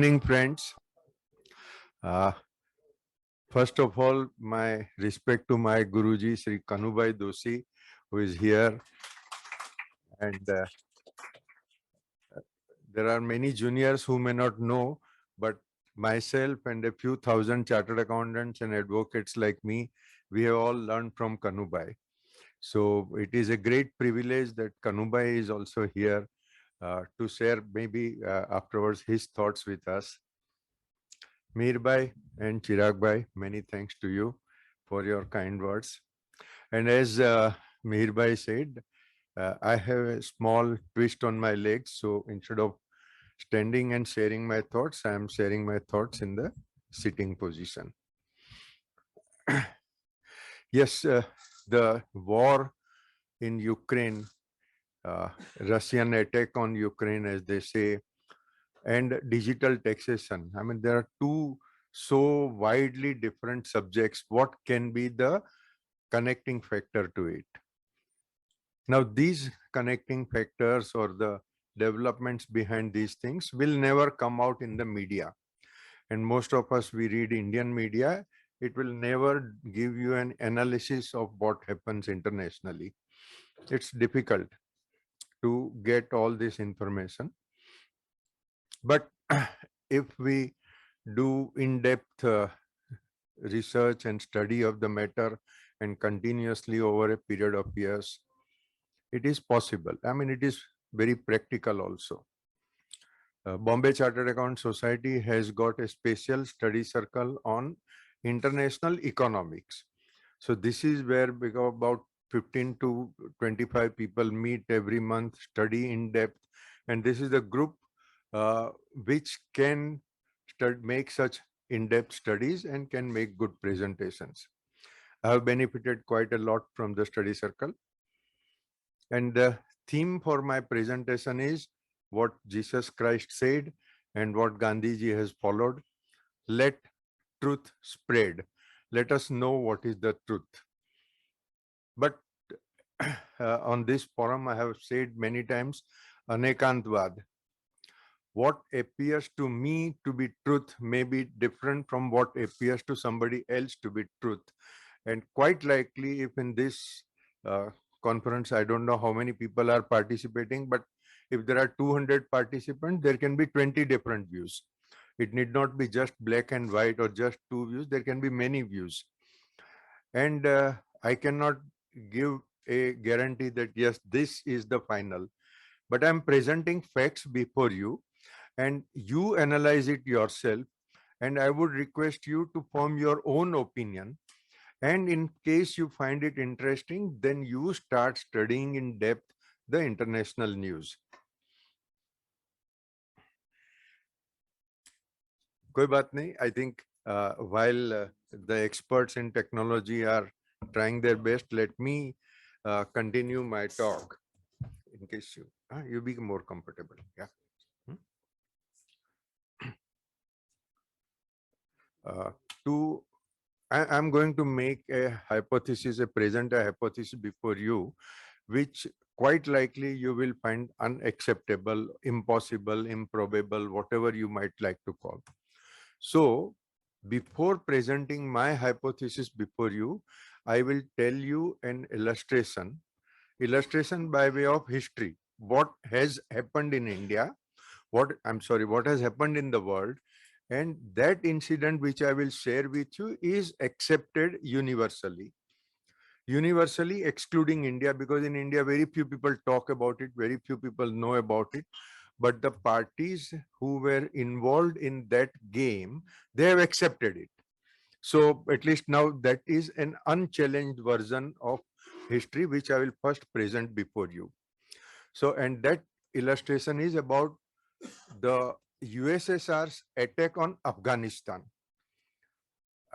Morning, friends. Uh, First of all, my respect to my Guruji, Sri Kanubai Doshi, who is here. And there are many juniors who may not know, but myself and a few thousand chartered accountants and advocates like me, we have all learned from Kanubai. So it is a great privilege that Kanubai is also here to share maybe afterwards his thoughts with us. Mir Bhai and Chirag Bhai, many thanks to you for your kind words. And as Mir Bhai said, I have a small twist on my legs. So instead of standing and sharing my thoughts, I am sharing my thoughts in the sitting position. Yes, the war in Ukraine, Russian attack on Ukraine, as they say, and digital taxation. I mean, there are two so widely different subjects. What can be the connecting factor to it? Now, these connecting factors or the developments behind these things will never come out in the media. And most of us, we read Indian media, it will never give you an analysis of what happens internationally. It's difficult to get all this information. But if we do in-depth research and study of the matter and continuously over a period of years, it is possible. I mean, it is very practical also. Bombay Chartered Account Society has got a special study circle on international economics. So this is where about 15 to 25 people meet every month, study in depth. And this is the group which can make such in-depth studies and can make good presentations. I have benefited quite a lot from the study circle. And the theme for my presentation is what Jesus Christ said and what Gandhiji has followed. Let truth spread. Let us know what is the truth. But on this forum, I have said many times, Anekantvad. What appears to me to be truth may be different from what appears to somebody else to be truth. And quite likely, if in this conference, I don't know how many people are participating, but if there are 200 participants, there can be 20 different views. It need not be just black and white or just two views. There can be many views. And I cannot give a guarantee that, yes, this is the final. But I'm presenting facts before you and you analyze it yourself. And I would request you to form your own opinion. And in case you find it interesting, then you start studying in depth the international news. Koi baat nahi. I think while the experts in technology are trying their best, let me continue my talk in case you be more comfortable. Yeah. I'm going to make a hypothesis, present a hypothesis before you, which quite likely you will find unacceptable, impossible, improbable, whatever you might like to call. So before presenting my hypothesis before you, I will tell you an illustration by way of history. What has happened in India, what has happened in the world, and that incident which I will share with you is accepted universally excluding India, because in India very few people talk about it, very few people know about it. But the parties who were involved in that game, they have accepted it. So at least now that is an unchallenged version of history which I will first present before you. So, and that illustration is about the USSR's attack on Afghanistan.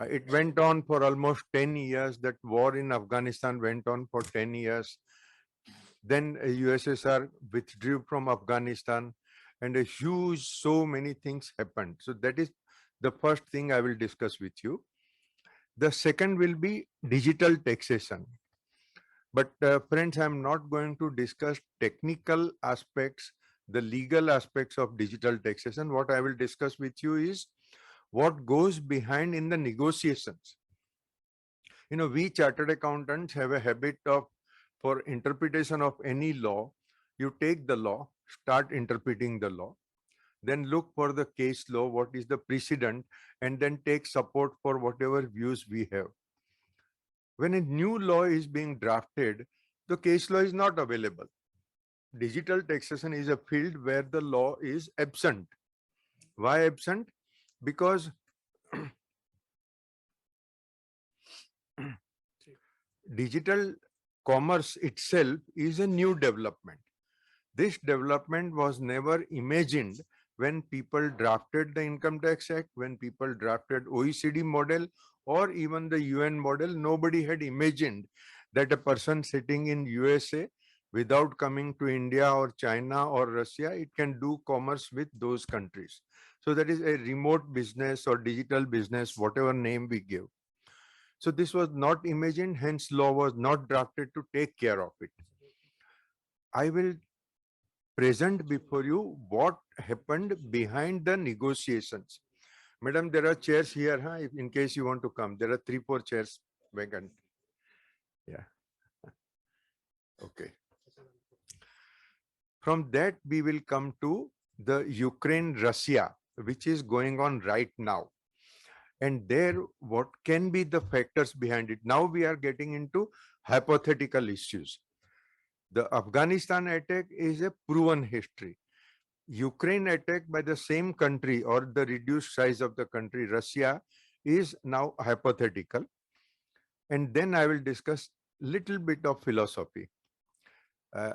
It went on for almost 10 years. That war in Afghanistan went on for 10 years. Then USSR withdrew from Afghanistan and so many things happened. So that is the first thing I will discuss with you. The second will be digital taxation. But friends, I'm not going to discuss technical aspects the legal aspects of digital taxation. What I will discuss with you is what goes behind in the negotiations. We chartered accountants have a habit of, for interpretation of any law, you take the law, start interpreting the law, then look for the case law, what is the precedent, and then take support for whatever views we have. When a new law is being drafted, the case law is not available. Digital taxation is a field where the law is absent. Why absent? Because digital commerce itself is a new development. This development was never imagined when people drafted the Income Tax Act, when people drafted OECD model or even the UN model. Nobody had imagined that a person sitting in USA without coming to India or China or Russia, it can do commerce with those countries. So that is a remote business or digital business, whatever name we give. So this was not imagined, hence law was not drafted to take care of it. I will present before you what happened behind the negotiations. Madam, there are chairs here, huh? In case you want to come. There are 3-4 chairs vacant. Yeah. Okay. From that, we will come to the Ukraine-Russia, which is going on right now. And there, what can be the factors behind it? Now we are getting into hypothetical issues. The Afghanistan attack is a proven history. Ukraine attack by the same country or the reduced size of the country, Russia, is now hypothetical. And then I will discuss little bit of philosophy.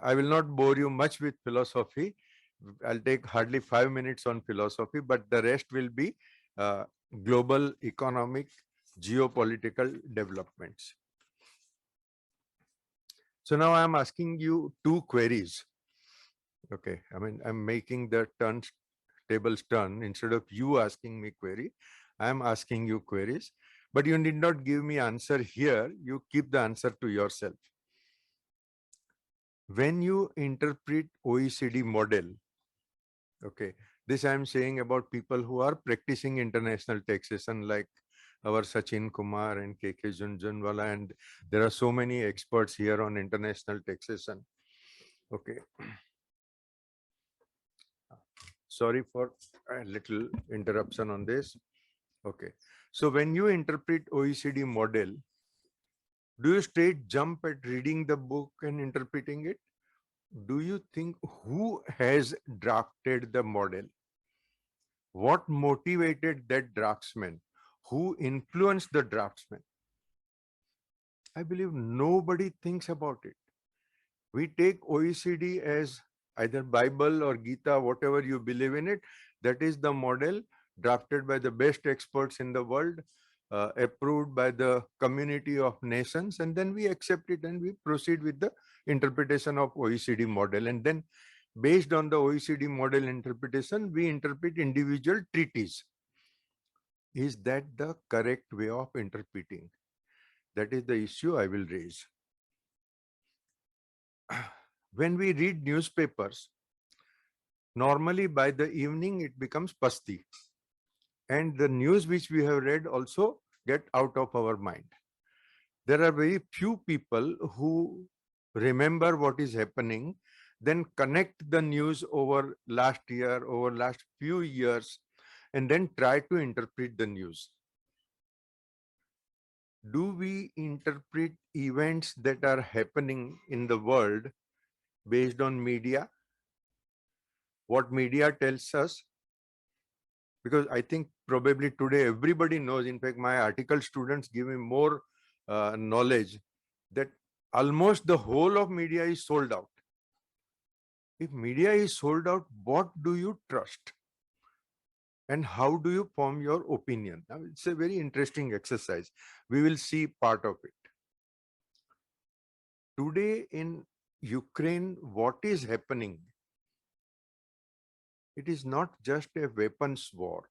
I will not bore you much with philosophy. I'll take hardly 5 minutes on philosophy, but the rest will be global economic, geopolitical developments. So now I'm asking you 2 queries. Okay, I mean, I'm making the tables turn. Instead of you asking me query, I'm asking you queries, but you need not give me answer here. You keep the answer to yourself. When you interpret OECD model, okay, this I'm saying about people who are practicing international taxation like our Sachin Kumar and KK Junjunwala, and there are so many experts here on international taxation. Okay. Sorry for a little interruption on this. Okay. So when you interpret OECD model, do you straight jump at reading the book and interpreting it? Do you think who has drafted the model? What motivated that draftsman? Who influenced the draftsman? I believe nobody thinks about it. We take OECD as either Bible or Gita, whatever you believe in it. That is the model drafted by the best experts in the world, approved by the community of nations, and then we accept it and we proceed with the interpretation of OECD model. And then based on the OECD model interpretation, we interpret individual treaties. Is that the correct way of interpreting? That is the issue I will raise. When we read newspapers, normally by the evening it becomes pasti. And the news which we have read also get out of our mind. There are very few people who remember what is happening, then connect the news over last year, over last few years, and then try to interpret the news. Do we interpret events that are happening in the world based on media? What media tells us? Because I think probably today everybody knows, in fact, my article students give me more knowledge that almost the whole of media is sold out. If media is sold out, what do you trust? And how do you form your opinion? Now, it's a very interesting exercise. We will see part of it. Today in Ukraine, what is happening? It is not just a weapons war.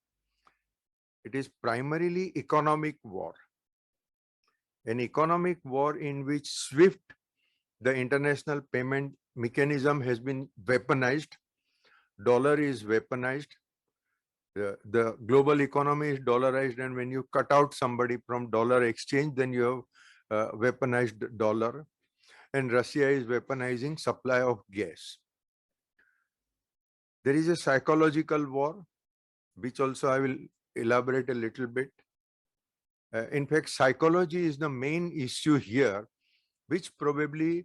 It is primarily economic war. An economic war in which SWIFT, the international payment mechanism, has been weaponized. dollar is weaponized. The global economy is dollarized, and when you cut out somebody from dollar exchange, then you have weaponized dollar. And Russia is weaponizing supply of gas. There is a psychological war, which also I will elaborate a little bit. In fact, psychology is the main issue here, which probably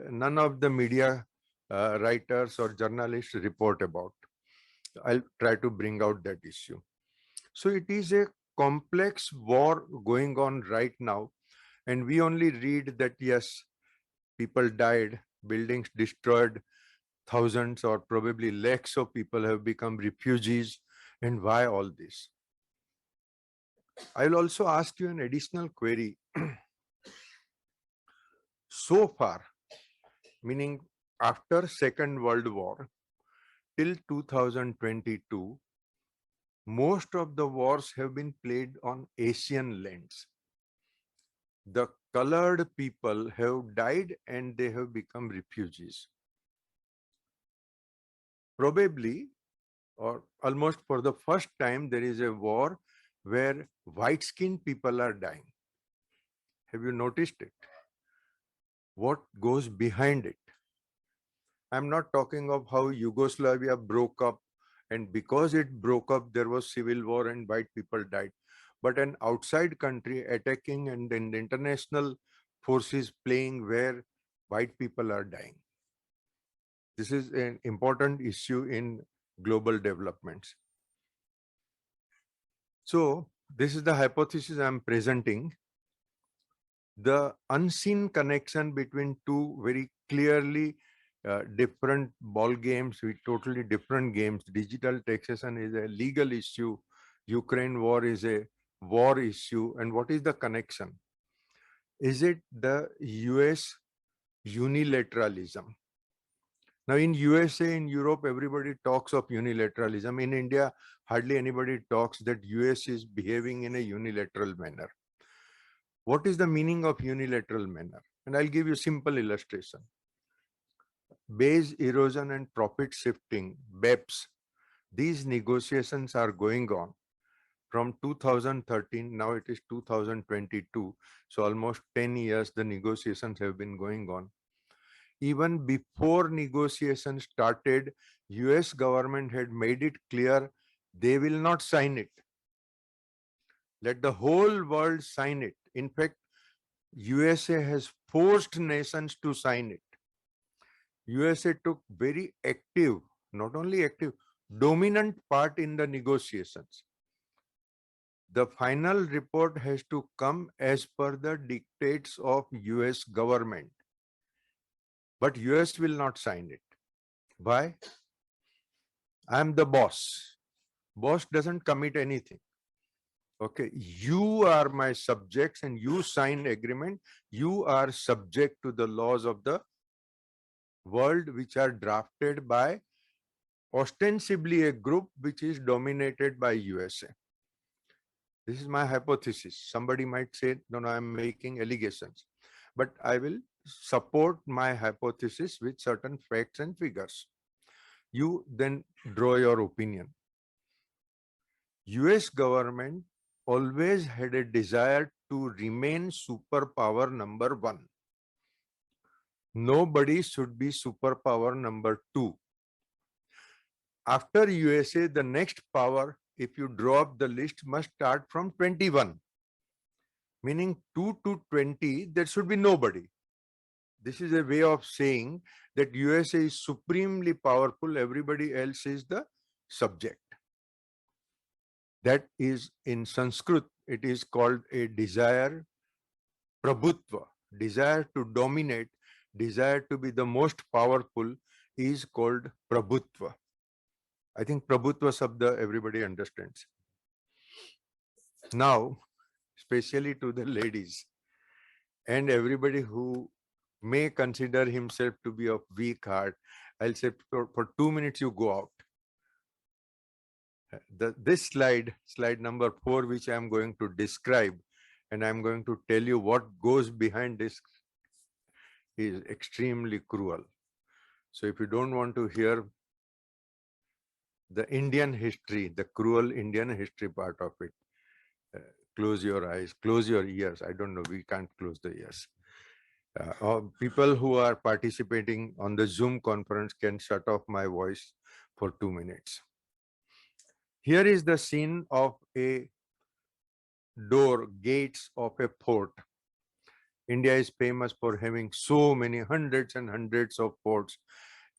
none of the media writers or journalists report about. I'll try to bring out that issue. So it is a complex war going on right now, and we only read that, yes, people died, buildings destroyed, thousands or probably lakhs of people have become refugees, and why all this? I will also ask you an additional query. So far, meaning after Second World War till 2022, most of the wars have been played on Asian lands. The colored people have died and they have become refugees. Probably, or almost for the first time, there is a war where white-skinned people are dying. Have you noticed it? What goes behind it? I'm not talking of how Yugoslavia broke up, and because it broke up, there was civil war and white people died. But an outside country attacking and then international forces playing where white people are dying. This is an important issue in global developments. So this is the hypothesis I'm presenting. The unseen connection between two very clearly different ball games with totally different games. Digital taxation is a legal issue. Ukraine war is a war issue. And what is the connection? Is it the US unilateralism? Now in USA, in Europe, everybody talks of unilateralism. In India, hardly anybody talks that US is behaving in a unilateral manner. What is the meaning of unilateral manner? And I'll give you a simple illustration. Base erosion and profit shifting, BEPS, these negotiations are going on from 2013, now it is 2022. So almost 10 years the negotiations have been going on. Even before negotiations started, US government had made it clear they will not sign it. Let the whole world sign it. In fact, USA has forced nations to sign it. USA took very active, not only active, dominant part in the negotiations. The final report has to come as per the dictates of US government. But US will not sign it. Why? I am the boss. Boss doesn't commit anything. Okay, you are my subjects and you sign agreement. You are subject to the laws of the world, which are drafted by ostensibly a group which is dominated by USA. This is my hypothesis. Somebody might say, no, I'm making allegations, but I will support my hypothesis with certain facts and figures. You then draw your opinion. US government always had a desire to remain superpower number one. Nobody should be superpower number two. After USA, the next power, if you draw up the list, must start from 21. Meaning 2 to 20, there should be nobody. This is a way of saying that USA is supremely powerful, everybody else is the subject. That is in Sanskrit, it is called a desire, prabhutva, desire to dominate, desire to be the most powerful is called prabhutva. I think prabhutva sabda everybody understands. Now, especially to the ladies and everybody who may consider himself to be of weak heart, I'll say for 2 minutes you go out. This slide number 4, which I'm going to describe, and I'm going to tell you what goes behind this, is extremely cruel. So if you don't want to hear the Indian history, the cruel Indian history part of it. Uh, Close your eyes, close your ears. I don't know, we can't close the ears. People who are participating on the Zoom conference can shut off my voice for 2 minutes. Here is the scene of a door, gates of a fort. India is famous for having so many hundreds and hundreds of forts.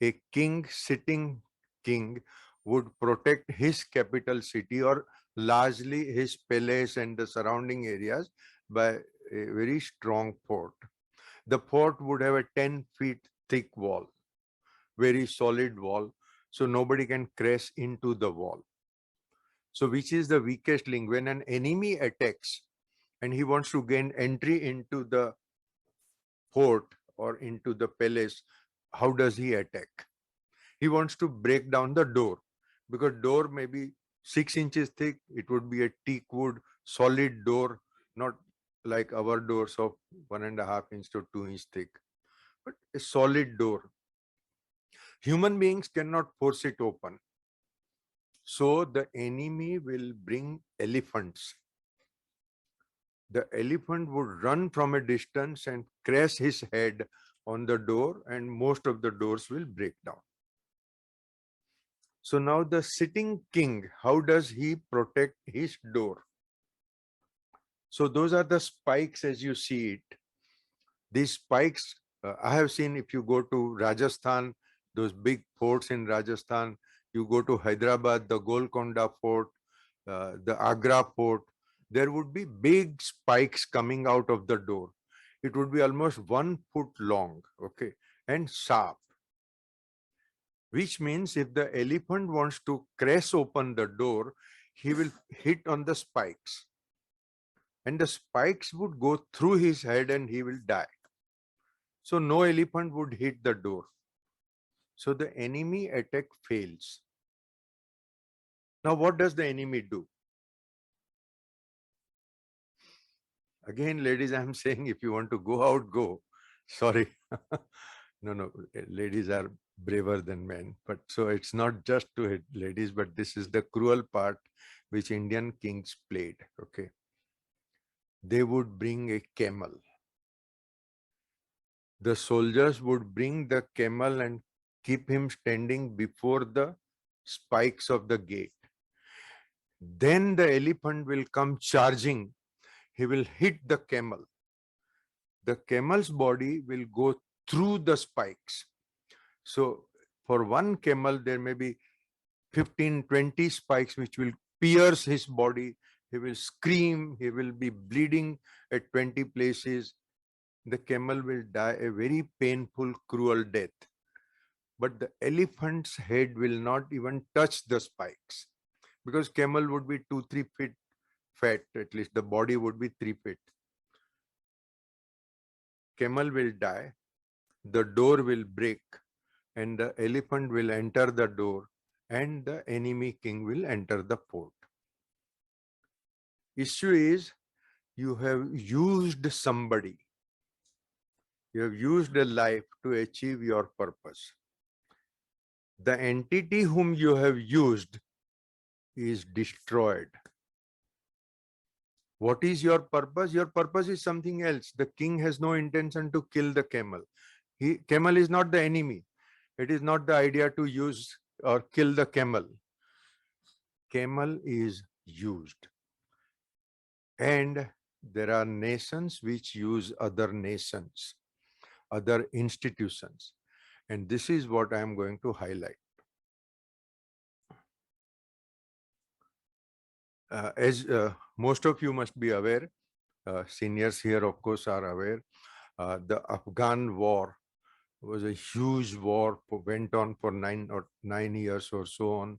A king, sitting king, would protect his capital city or largely his palace and the surrounding areas by a very strong fort. The fort would have a 10 feet thick wall, very solid wall, so nobody can crash into the wall. So which is the weakest link? When an enemy attacks and he wants to gain entry into the fort or into the palace, how does he attack? He wants to break down the door, because door may be 6 inches thick. It would be a teak wood solid door, not like our doors of 1.5 inch to 2 inch thick, but a solid door. Human beings cannot force it open. So the enemy will bring elephants. The elephant would run from a distance and crash his head on the door, and most of the doors will break down. So now the sitting king, how does he protect his door? So those are the spikes as you see it. These spikes, I have seen, if you go to Rajasthan, those big forts in Rajasthan, you go to Hyderabad, the Golconda fort, the Agra fort, there would be big spikes coming out of the door. It would be almost 1 foot long, okay, and sharp. Which means if the elephant wants to crash open the door, he will hit on the spikes. And the spikes would go through his head and he will die. So no elephant would hit the door. So the enemy attack fails. Now what does the enemy do? Again, ladies, I'm saying if you want to go out, go. Sorry. No, ladies are braver than men. But so it's not just to hit ladies, but this is the cruel part which Indian kings played. Okay. They would bring a camel. The soldiers would bring the camel and keep him standing before the spikes of the gate. Then the elephant will come charging. He will hit the camel. The camel's body will go through the spikes. So for one camel, there may be 15, 20 spikes which will pierce his body. He will scream. He will be bleeding at 20 places. The camel will die a very painful, cruel death. But the elephant's head will not even touch the spikes, because camel would be 2-3 feet fat, at least the body would be 3 feet. Camel will die, the door will break, and the elephant will enter the door, and the enemy king will enter the fort. Issue is, you have used somebody. You have used a life to achieve your purpose. The entity whom you have used is destroyed. What is your purpose? Your purpose is something else. The king has no intention to kill the camel. Camel is not the enemy. It is not the idea to use or kill the camel. Camel is used. And there are nations which use other nations, other institutions. And this is what I am going to highlight. As most of you must be aware, seniors here, of course, are aware, the Afghan war was a huge war, went on for 9 years or so on.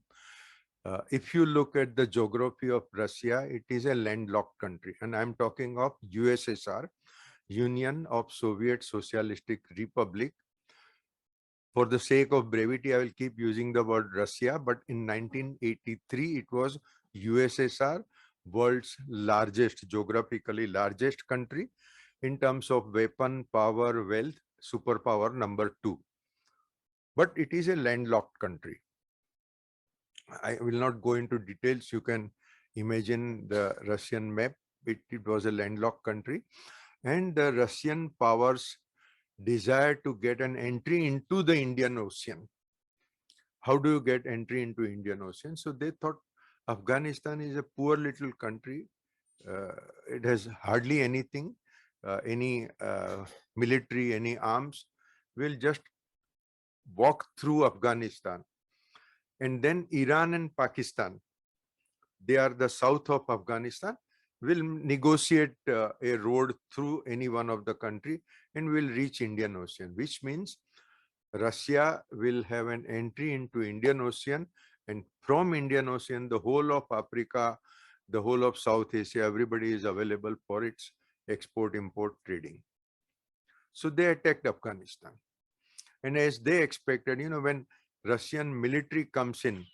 If you look at the geography of Russia, it is a landlocked country. And I'm talking of USSR, Union of Soviet Socialistic Republic. For the sake of brevity, I will keep using the word Russia, but in 1983, it was USSR, world's largest, geographically largest country in terms of weapon, power, wealth, superpower number 2. But it is a landlocked country. I will not go into details. You can imagine the Russian map. It was a landlocked country, and the Russian powers desired to get an entry into the Indian Ocean. How do you get entry into Indian Ocean? So they thought Afghanistan is a poor little country. Uh, it has hardly anything, any military, any arms. We'll just walk through Afghanistan. And then Iran and Pakistan, they are the south of Afghanistan, will negotiate a road through any one of the country and will reach Indian Ocean, which means Russia will have an entry into Indian Ocean, and from Indian Ocean, the whole of Africa, the whole of South Asia, everybody is available for its export-import trading. So they attacked Afghanistan. And as they expected, when Russian military comes in,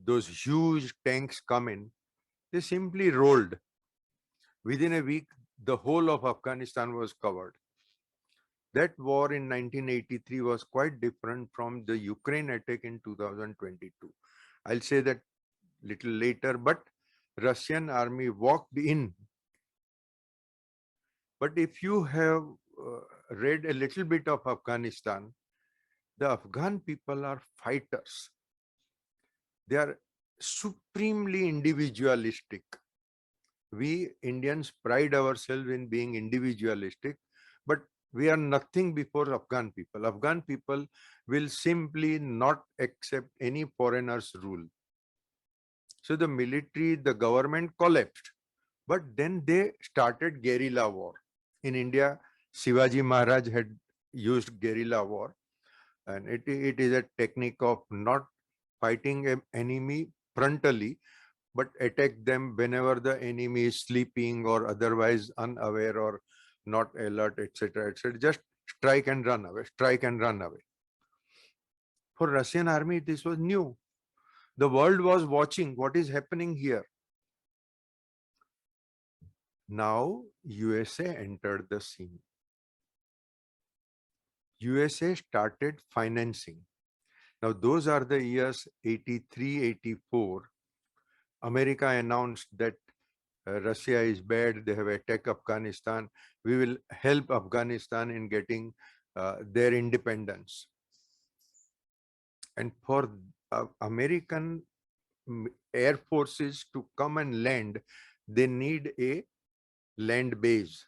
those huge tanks come in, they simply rolled. Within a week, the whole of Afghanistan was covered. That war in 1983 was quite different from the Ukraine attack in 2022. I'll say that little later, but Russian army walked in. But if you have read a little bit of Afghanistan, the Afghan people are fighters. They are supremely individualistic. We Indians pride ourselves in being individualistic, but we are nothing before Afghan people. Afghan people will simply not accept any foreigner's rule. So the military, the government collapsed, but then they started guerrilla war. In India, Shivaji Maharaj had used guerrilla war, and it is a technique of not fighting an enemy frontally, but attack them whenever the enemy is sleeping or otherwise unaware or not alert, etc., etc. Just strike and run away, strike and run away. For Russian army, this was new. The world was watching what is happening here. Now, USA entered the scene. USA started financing. Now, those are the years 83, 84. America announced that Russia is bad, they have attacked Afghanistan. We will help Afghanistan in getting their independence. And for American air forces to come and land, they need a land base.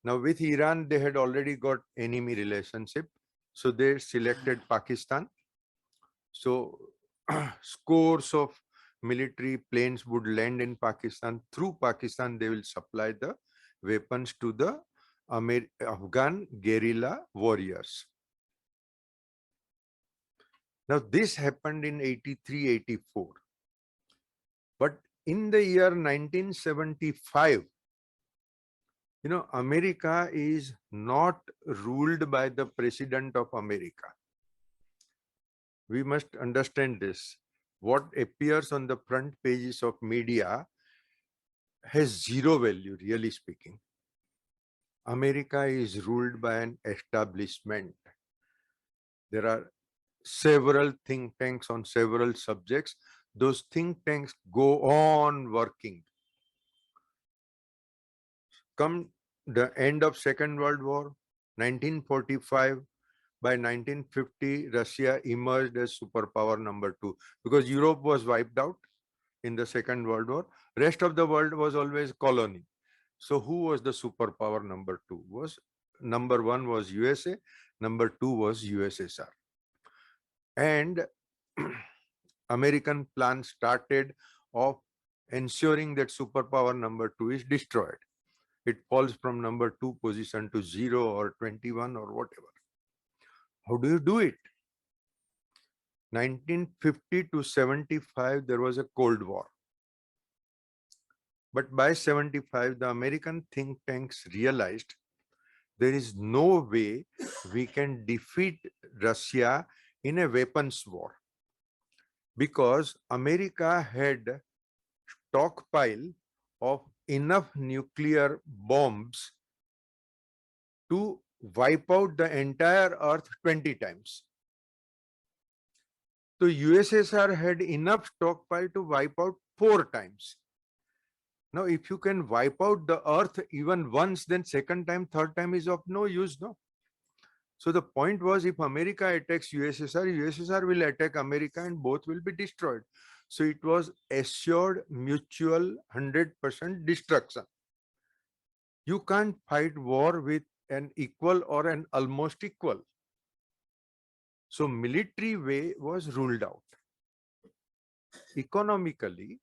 Now with Iran, they had already got enemy relationship. So they selected Pakistan. So scores of military planes would land in Pakistan. Through Pakistan, they will supply the weapons to the Afghan guerrilla warriors. Now this happened in 83, 84. But in the year 1975, America is not ruled by the President of America. We must understand this. What appears on the front pages of media has zero value, really speaking. America is ruled by an establishment. There are several think tanks on several subjects. Those think tanks go on working. Come the end of Second World War, 1945, by 1950, Russia emerged as superpower number 2 because Europe was wiped out in the Second World War. Rest of the world was always colony. So who was the superpower number 2? Number 1 was USA, number 2 was USSR. And American plan started of ensuring that superpower number 2 is destroyed. It falls from number 2 position to 0 or 21 or whatever. How do you do it? 1950 to 75, there was a Cold War. But by 75, the American think tanks realized there is no way we can defeat Russia in a weapons war, because America had stockpile of enough nuclear bombs to wipe out the entire earth 20 times. So USSR had enough stockpile to wipe out 4 times. Now, if you can wipe out the earth even once, then second time, third time is of no use, no? So the point was, if America attacks USSR, USSR will attack America and both will be destroyed. So it was assured mutual 100% destruction. You can't fight war with an equal or an almost equal. So military way was ruled out. Economically,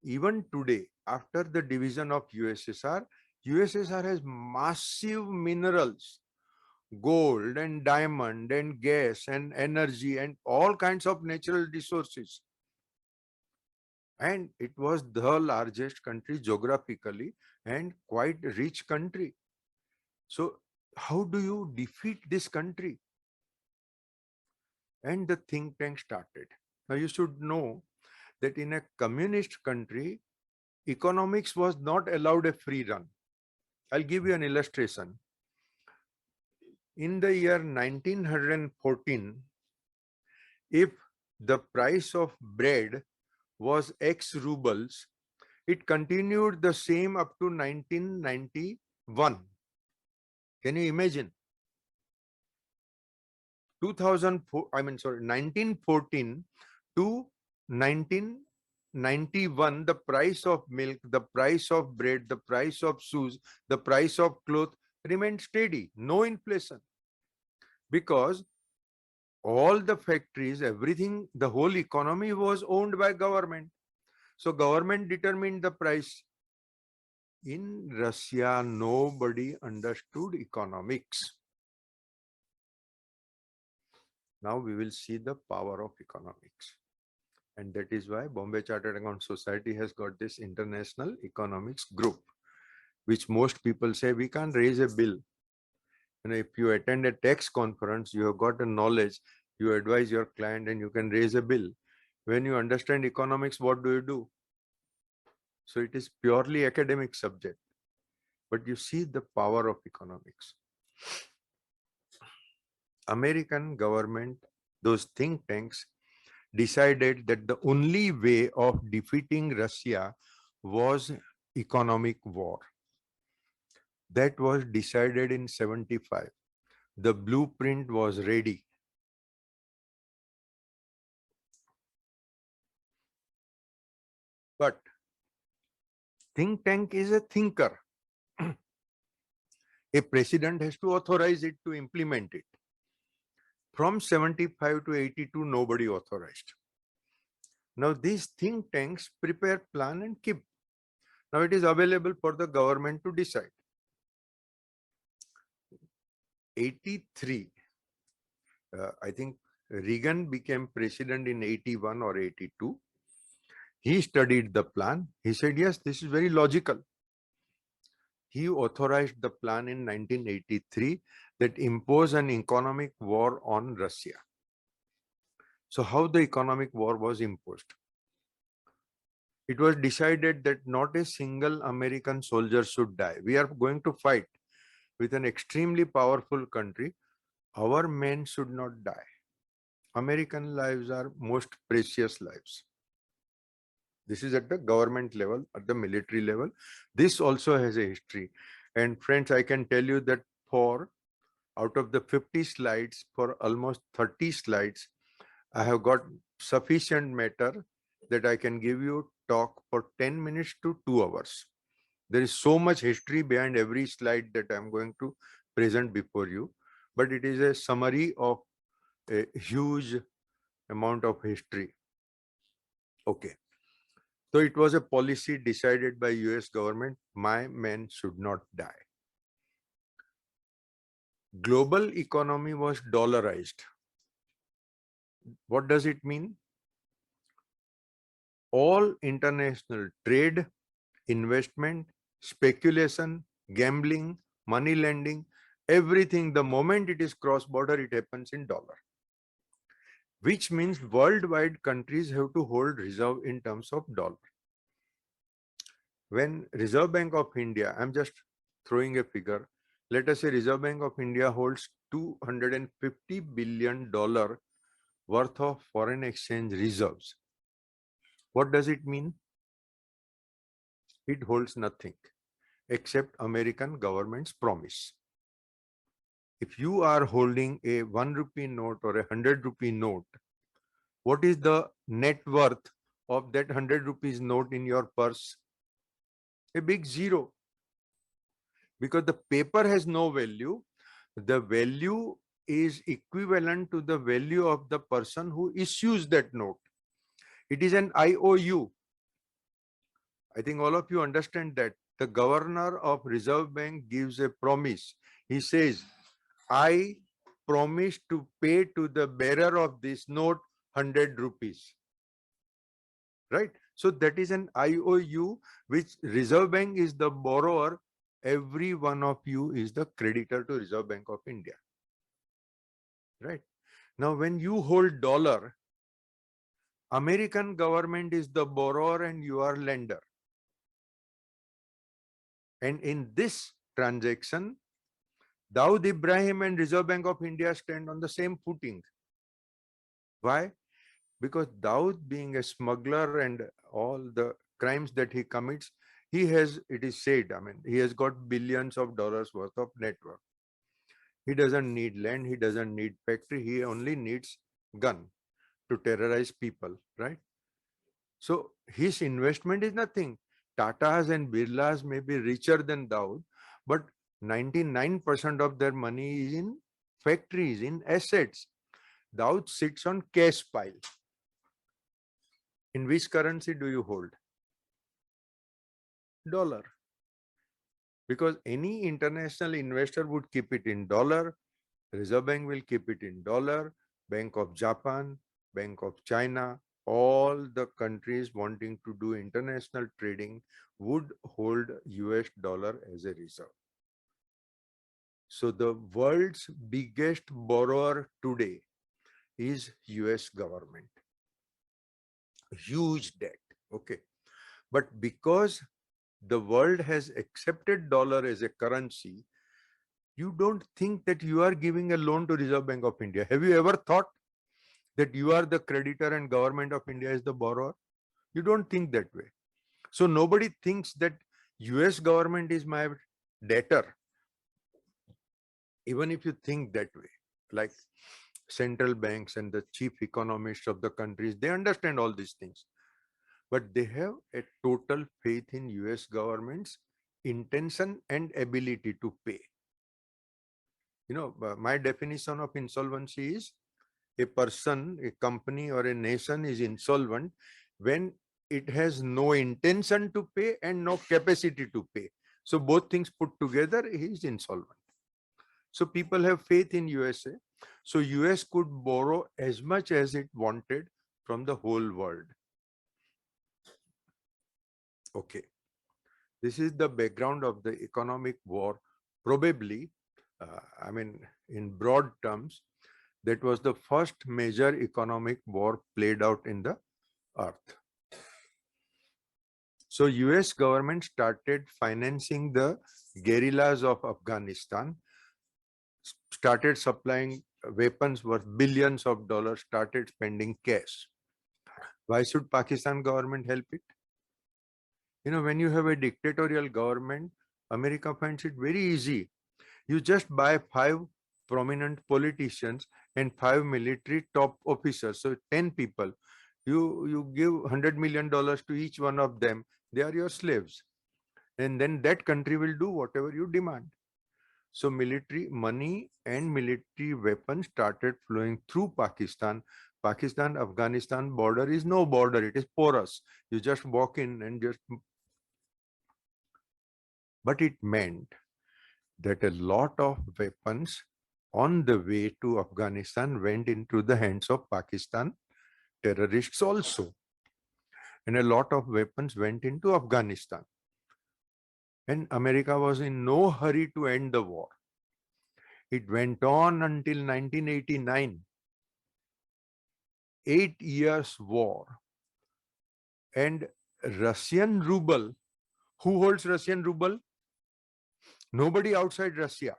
even today, after the division of USSR, USSR has massive minerals, gold and diamond and gas and energy and all kinds of natural resources. And it was the largest country geographically and quite rich country. So how do you defeat this country? And the think tank started. Now you should know that in a communist country, economics was not allowed a free run. I'll give you an illustration. In the year 1914, if the price of bread was X rubles, it continued the same up to 1991. Can you imagine? 1914 to 1991, the price of milk, the price of bread, the price of shoes, the price of clothes remained steady, no inflation. Because all the factories, everything, the whole economy was owned by government. So government determined the price. In Russia, nobody understood economics. Now we will see the power of economics. And that is why Bombay Chartered Account Society has got this international economics group, which most people say we can't raise a bill. You know, if you attend a tax conference, you have got a knowledge, you advise your client and you can raise a bill. When you understand economics, what do you do? So it is purely academic subject, but you see the power of economics. American government, those think tanks decided that the only way of defeating Russia was economic war. That was decided in 75. The blueprint was ready. But think tank is a thinker. A president has to authorize it to implement it. From 75 to 82, nobody authorized. Now these think tanks prepare, plan and keep. Now it is available for the government to decide. 83, I think Reagan became president in 81 or 82. He studied the plan. He said, yes, this is very logical. He authorized the plan in 1983 that impose an economic war on Russia. So how the economic war was imposed? It was decided that not a single American soldier should die. We are going to fight with an extremely powerful country. Our men should not die. American lives are most precious lives. This is at the government level, at the military level. This also has a history. And friends, I can tell you that for out of the 50 slides, for almost 30 slides, I have got sufficient matter that I can give you talk for 10 minutes to 2 hours. There is so much history behind every slide that I'm going to present before you, but it is a summary of a huge amount of history. Okay. So it was a policy decided by US government, my men should not die. Global economy was dollarized. What does it mean? All international trade, investment, speculation, gambling, money lending, everything, the moment it is cross-border, it happens in dollar. Which means worldwide countries have to hold reserve in terms of dollar. When Reserve Bank of India, I'm just throwing a figure, let us say Reserve Bank of India holds $250 billion worth of foreign exchange reserves. What does it mean? It holds nothing except American government's promise. If you are holding a 1 rupee note or a 100 rupee note, what is the net worth of that 100 rupees note in your purse? A big zero. Because the paper has no value. The value is equivalent to the value of the person who issues that note. It is an IOU. I think all of you understand that. The governor of Reserve Bank gives a promise. He says, I promise to pay to the bearer of this note 100 rupees. Right? So that is an IOU, which Reserve Bank is the borrower. Every one of you is the creditor to Reserve Bank of India. Right? Now, when you hold dollar, American government is the borrower and you are lender. And in this transaction, Dawood Ibrahim and Reserve Bank of India stand on the same footing. Why? Because Dawood, being a smuggler and all the crimes that he commits, he has, it is said, I mean, he has got billions of dollars worth of net worth. He doesn't need land, he doesn't need factory, he only needs gun to terrorize people, right? So his investment is nothing. Tatas and Birlas may be richer than Dawood, but 99% of their money is in factories, in assets. Dawood sits on cash pile. In which currency do you hold? Dollar. Because any international investor would keep it in dollar. Reserve Bank will keep it in dollar. Bank of Japan, Bank of China, all the countries wanting to do international trading would hold US dollar as a reserve. So the world's biggest borrower today is US government. Huge debt. Okay. But because the world has accepted dollar as a currency, you don't think that you are giving a loan to Reserve Bank of India. Have you ever thought that you are the creditor and government of India is the borrower? You don't think that way. So nobody thinks that US government is my debtor. Even if you think that way, like central banks and the chief economists of the countries, they understand all these things. But they have a total faith in US government's intention and ability to pay. You know, my definition of insolvency is a person, a company or a nation is insolvent when it has no intention to pay and no capacity to pay. So both things put together, he is insolvent. So people have faith in USA. So US could borrow as much as it wanted from the whole world. Okay. This is the background of the economic war. Probably, I mean, in broad terms, that was the first major economic war played out in the earth. So US government started financing the guerrillas of Afghanistan, started supplying weapons worth billions of dollars, started spending cash. Why should Pakistan government help it? You know, when you have a dictatorial government, America finds it very easy. You just buy 5 prominent politicians and 5 military top officers, so 10 people. You give $100 million to each one of them. They are your slaves. And then that country will do whatever you demand. So military money and military weapons started flowing through Pakistan. Pakistan-Afghanistan border is no border. It is porous. You just walk in and just... But it meant that a lot of weapons on the way to Afghanistan went into the hands of Pakistan terrorists also. And a lot of weapons went into Afghanistan. And America was in no hurry to end the war. It went on until 1989. 8 years war. And Russian ruble, who holds Russian ruble? Nobody outside Russia.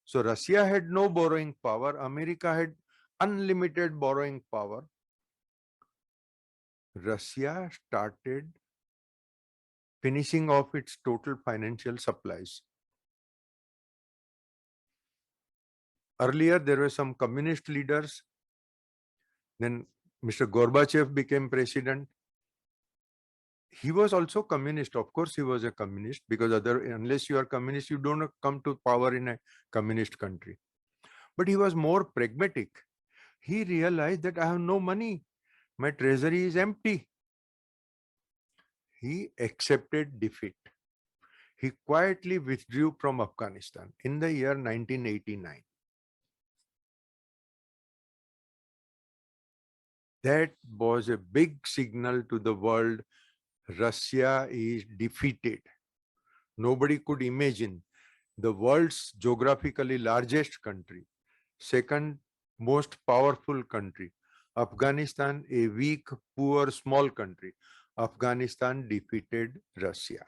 So Russia had no borrowing power. America had unlimited borrowing power, Russia started finishing off its total financial supplies. Earlier, there were some communist leaders. Then Mr. Gorbachev became president. He was also communist. Of course, he was a communist, because unless you are communist, you don't come to power in a communist country. But he was more pragmatic. He realized that I have no money. My treasury is empty. He accepted defeat. He quietly withdrew from Afghanistan in the year 1989. That was a big signal to the world. Russia is defeated. Nobody could imagine the world's geographically largest country, second most powerful country, Afghanistan, a weak, poor, small country. Afghanistan defeated Russia.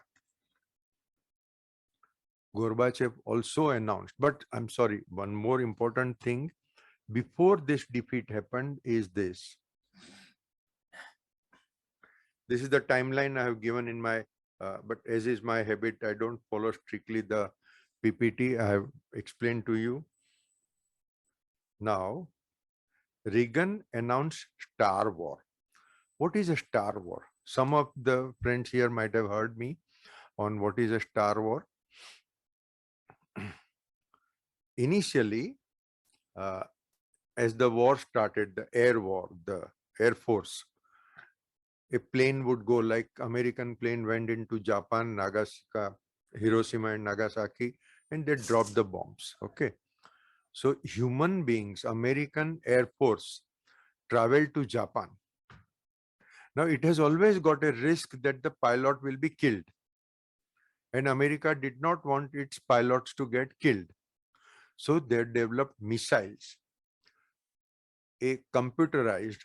Gorbachev also announced, but I'm sorry, one more important thing before this defeat happened is this. This is the timeline I have given in my, but as is my habit, I don't follow strictly the PPT I have explained to you. Now, Reagan announced Star War. What is a Star War? Some of the friends here might have heard me on what is a Star War. Initially, as the war started, the air war, the Air Force, a plane would go, like American plane went into Japan, Nagasaki, Hiroshima and Nagasaki, and they dropped the bombs. Okay. So human beings, American Air Force, traveled to Japan. Now it has always got a risk that the pilot will be killed. And America did not want its pilots to get killed. So they developed missiles, a computerized,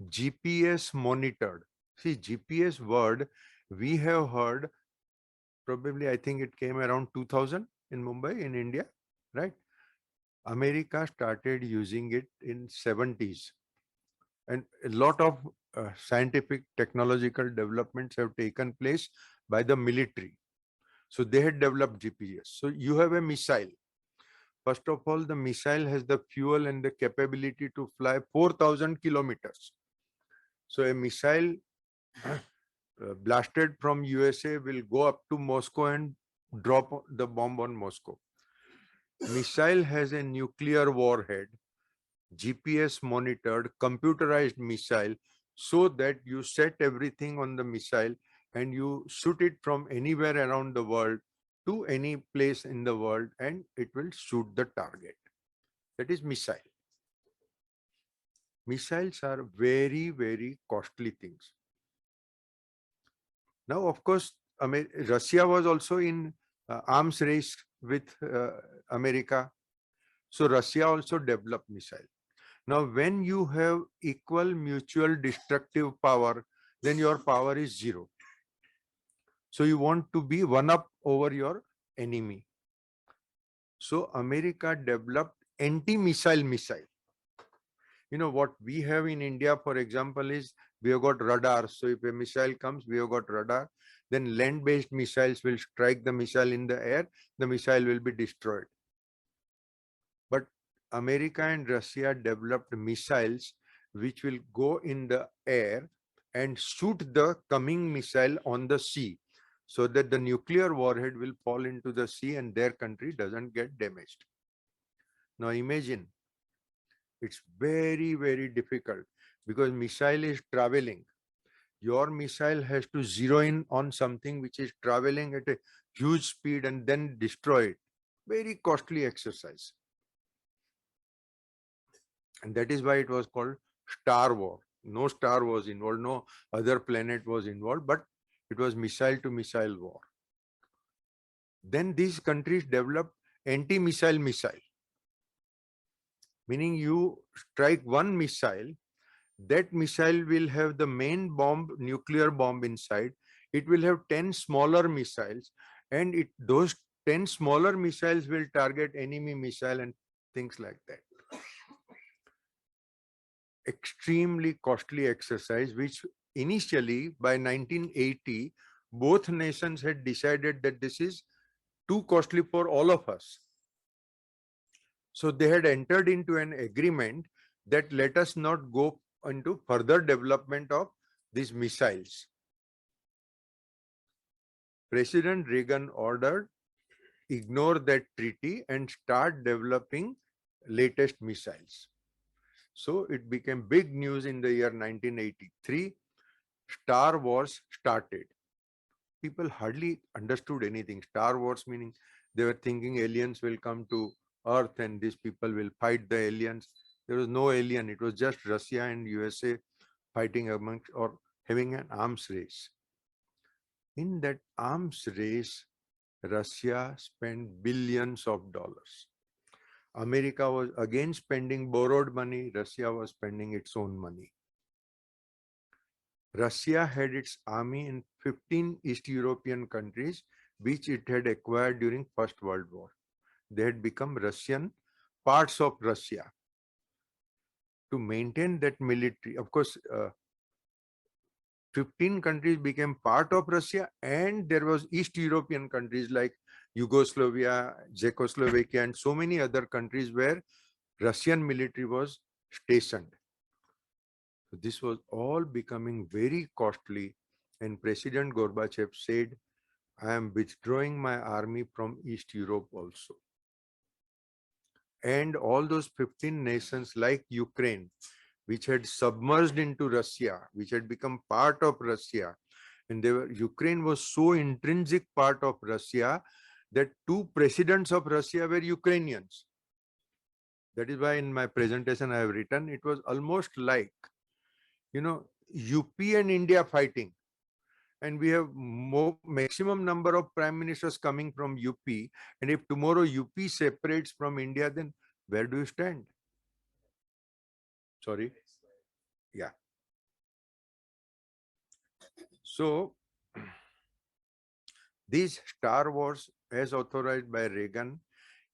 GPS monitored. See, GPS word we have heard, probably I think it came around 2000 in Mumbai, in India, right? America started using it in 70s. And a lot of scientific technological developments have taken place by the military. So they had developed GPS. So you have a missile. First of all, the missile has the fuel and the capability to fly 4,000 kilometers. So a missile blasted from USA will go up to Moscow and drop the bomb on Moscow. Missile has a nuclear warhead, GPS monitored, computerized missile, so that you set everything on the missile and you shoot it from anywhere around the world to any place in the world, and it will shoot the target. That is missile. Missiles are very, very costly things. Now, of course, Russia was also in arms race with America. So Russia also developed missile. Now, when you have equal mutual destructive power, then your power is zero. So you want to be one up over your enemy. So America developed anti-missile missile. You know what we have in India, for example, is we have got radar. So if a missile comes, we have got radar. Then land-based missiles will strike the missile in the air. The missile will be destroyed. But America and Russia developed missiles which will go in the air and shoot the coming missile on the sea, so that the nuclear warhead will fall into the sea and their country doesn't get damaged. Now imagine, it's very, very difficult because missile is traveling. Your missile has to zero in on something which is traveling at a huge speed and then destroy it. Very costly exercise. And that is why it was called Star War. No star was involved, no other planet was involved, but it was missile to missile war. Then these countries developed anti-missile missile, meaning you strike one missile, that missile will have the main bomb, nuclear bomb inside. It will have 10 smaller missiles, and those 10 smaller missiles will target enemy missile and things like that. extremely costly exercise, which initially by 1980, both nations had decided that this is too costly for all of us. So they had entered into an agreement that let us not go into further development of these missiles. President Reagan ordered ignore that treaty and start developing latest missiles. So it became big news in the year 1983. Star Wars started. People hardly understood anything. Star Wars meaning they were thinking aliens will come to Earth and these people will fight the aliens. There was no alien. It was just Russia and USA fighting amongst or having an arms race. In that arms race, Russia spent billions of dollars. America was again spending borrowed money. Russia was spending its own money. Russia had its army in 15 East European countries, which it had acquired during First World War. They had become Russian parts of Russia. To maintain that military, of course, 15 countries became part of Russia, and there was East European countries like Yugoslavia, Czechoslovakia, and so many other countries where Russian military was stationed. So this was all becoming very costly, and President Gorbachev said, I am withdrawing my army from East Europe also. And all those 15 nations like Ukraine, which had submerged into Russia, which had become part of Russia, and Ukraine was so intrinsic part of Russia that two presidents of Russia were Ukrainians. That is why in my presentation I have written, it was almost like, UP and India fighting. And we have maximum number of prime ministers coming from UP. And if tomorrow UP separates from India, then where do you stand? Sorry. Yeah. So these Star Wars, as authorized by Reagan,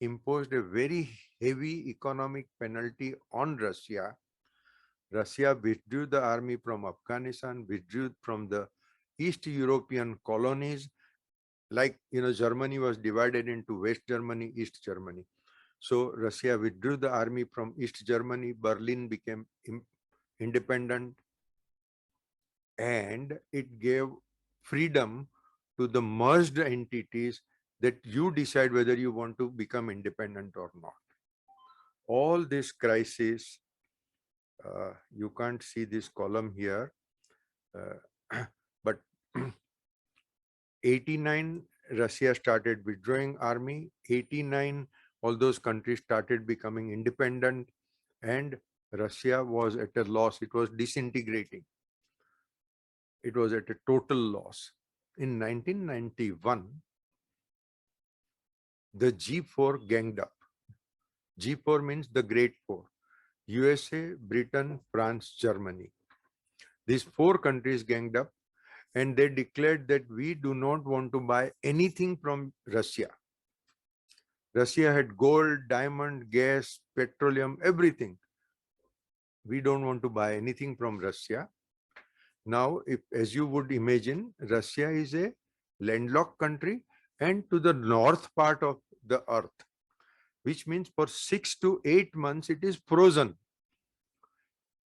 imposed a very heavy economic penalty on Russia. Russia withdrew the army from Afghanistan, withdrew from the East European colonies. Like, Germany was divided into West Germany, East Germany. So Russia withdrew the army from East Germany. Berlin became independent, and it gave freedom to the merged entities that you decide whether you want to become independent or not. All this crisis, you can't see this column here, but 89, Russia started withdrawing army. 89, all those countries started becoming independent, and Russia was at a loss. It was disintegrating. It was at a total loss. In 1991, the G4 ganged up. G4 means the Great Four: USA, Britain, France, Germany. These four countries ganged up, and they declared that we do not want to buy anything from Russia. Russia had gold, diamond, gas, petroleum, everything. We don't want to buy anything from Russia. Now, if, as you would imagine, Russia is a landlocked country and to the north part of the earth, which means for 6 to 8 months it is frozen.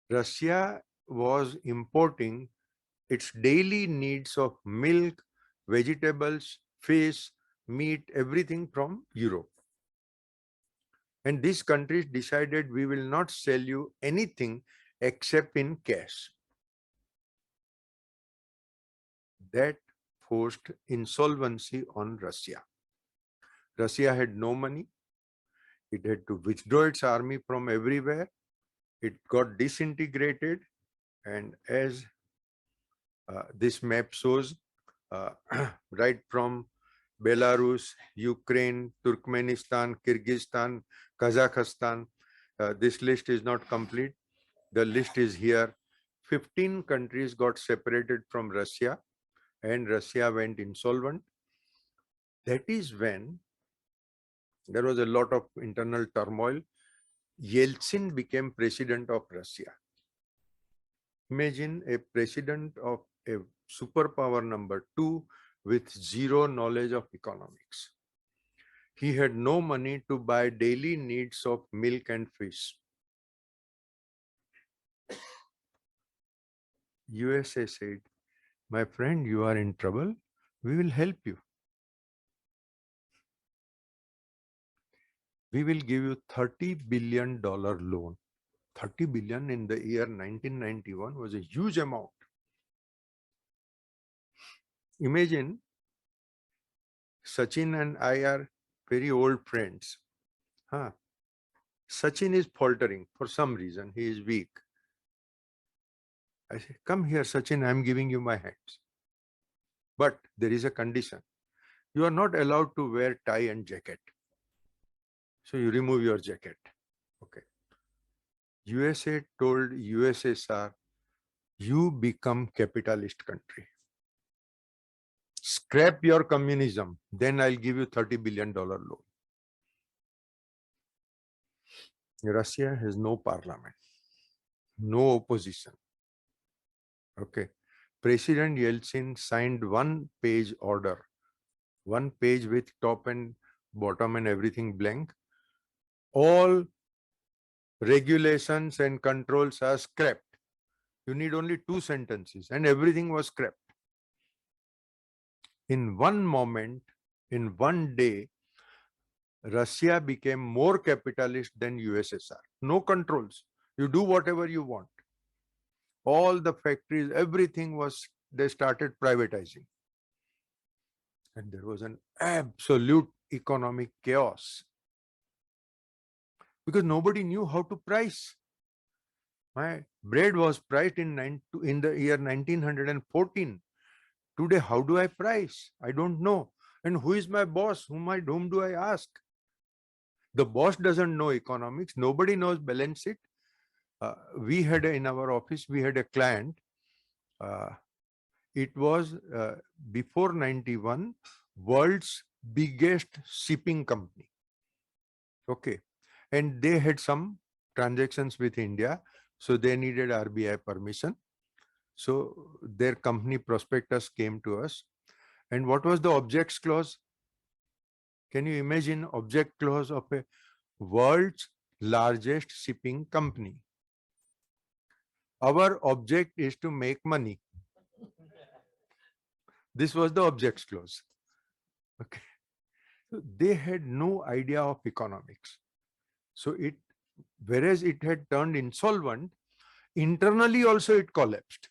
Russia was importing its daily needs of milk, vegetables, fish, meat, everything from Europe. And these countries decided we will not sell you anything except in cash. That forced insolvency on Russia. Russia had no money. It had to withdraw its army from everywhere. It got disintegrated. And as this map shows, right from Belarus, Ukraine, Turkmenistan, Kyrgyzstan, Kazakhstan. This list is not complete. The list is here. 15 countries got separated from Russia, and Russia went insolvent. That is when there was a lot of internal turmoil. Yeltsin became president of Russia. Imagine a president of a superpower number two with zero knowledge of economics. He had no money to buy daily needs of milk and fish. USA said, "My friend, you are in trouble. We will help you. We will give you $30 billion loan." 30 billion in the year 1991 was a huge amount. Imagine Sachin and I are very old friends. Huh? Sachin is faltering for some reason. He is weak. I say, "Come here, Sachin, I am giving you my hands. But there is a condition. You are not allowed to wear tie and jacket. So you remove your jacket." Okay. USA told USSR, "You become capitalist country. Scrap your communism. Then I'll give you $30 billion loan." Russia has no parliament, no opposition. Okay. President Yeltsin signed one-page order, one page with top and bottom and everything blank. All regulations and controls are scrapped. You need only 2 sentences and everything was scrapped. In one moment, in one day, Russia became more capitalist than USSR. No controls. You do whatever you want. All the factories, everything was, they started privatizing. And there was an absolute economic chaos because nobody knew how to price. My bread was priced in the year 1914. Today, how do I price? I don't know. And who is my boss? Whom do I ask? The boss doesn't know economics. Nobody knows balance sheet. We had in our office, we had a client. It was before 91, world's biggest shipping company. Okay. And they had some transactions with India. So they needed RBI permission. So their company prospectus came to us. And what was the objects clause? Can you imagine object clause of a world's largest shipping company? Our object is to make money. This was the objects clause. Okay. So they had no idea of economics. So whereas it had turned insolvent, internally also it collapsed.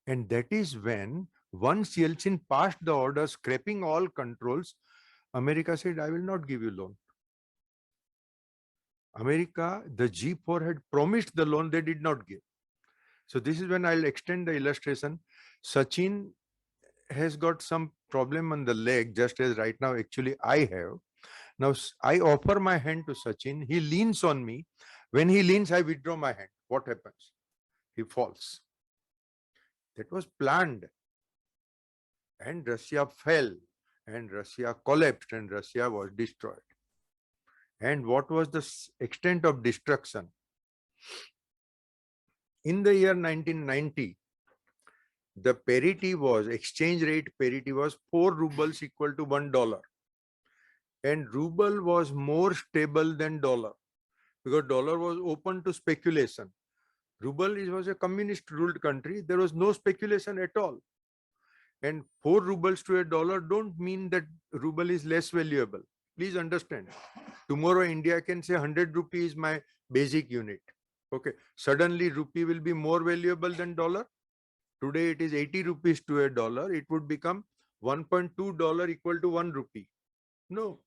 And that is when once Yeltsin passed the order scrapping all controls, America said, "I will not give you loan." America, the G4 had promised the loan, they did not give. So this is when I'll extend the illustration. Sachin has got some problem on the leg, just as right now actually I have. Now I offer my hand to Sachin. He leans on me. When he leans, I withdraw my hand. What happens? He falls. That was planned. And Russia fell. And Russia collapsed. And Russia was destroyed. And what was the extent of destruction? In the year 1990, the parity was, exchange rate parity was 4 rubles equal to $1. And ruble was more stable than dollar because dollar was open to speculation. Ruble was a communist ruled country. There was no speculation at all. And 4 rubles to a dollar don't mean that ruble is less valuable. Please understand. Tomorrow India can say 100 rupees is my basic unit. Okay. Suddenly rupee will be more valuable than dollar. Today it is 80 rupees to a dollar. It would become $1.2 equal to 1 rupee. No.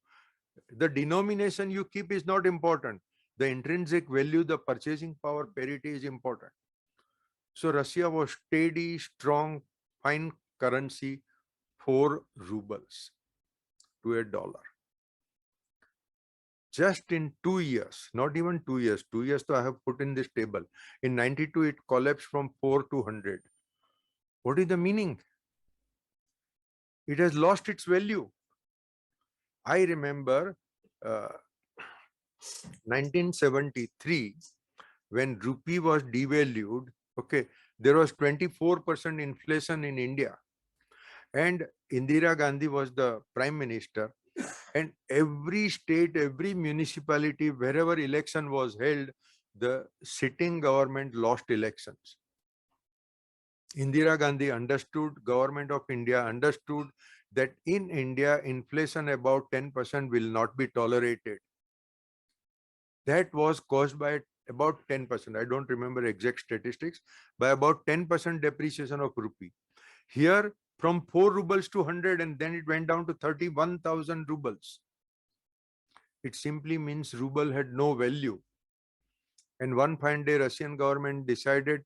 The denomination you keep is not important. The intrinsic value, the purchasing power parity is important. So Russia was steady, strong, fine currency, 4 rubles to a dollar. Just in 2 years, not even 2 years, 2 years I have put in this table. In 92, it collapsed from 4 to 100. What is the meaning? It has lost its value. I remember 1973, when rupee was devalued, Okay, there was 24% inflation in India, and Indira Gandhi was the prime minister. And every state, every municipality, wherever election was held, the sitting government lost elections. Indira Gandhi understood, government of India understood that in India, inflation about 10% will not be tolerated. That was caused by about 10%. I don't remember exact statistics, by about 10% depreciation of rupee. Here, from 4 rubles to 100, and then it went down to 31,000 rubles. It simply means ruble had no value. And one fine day, Russian government decided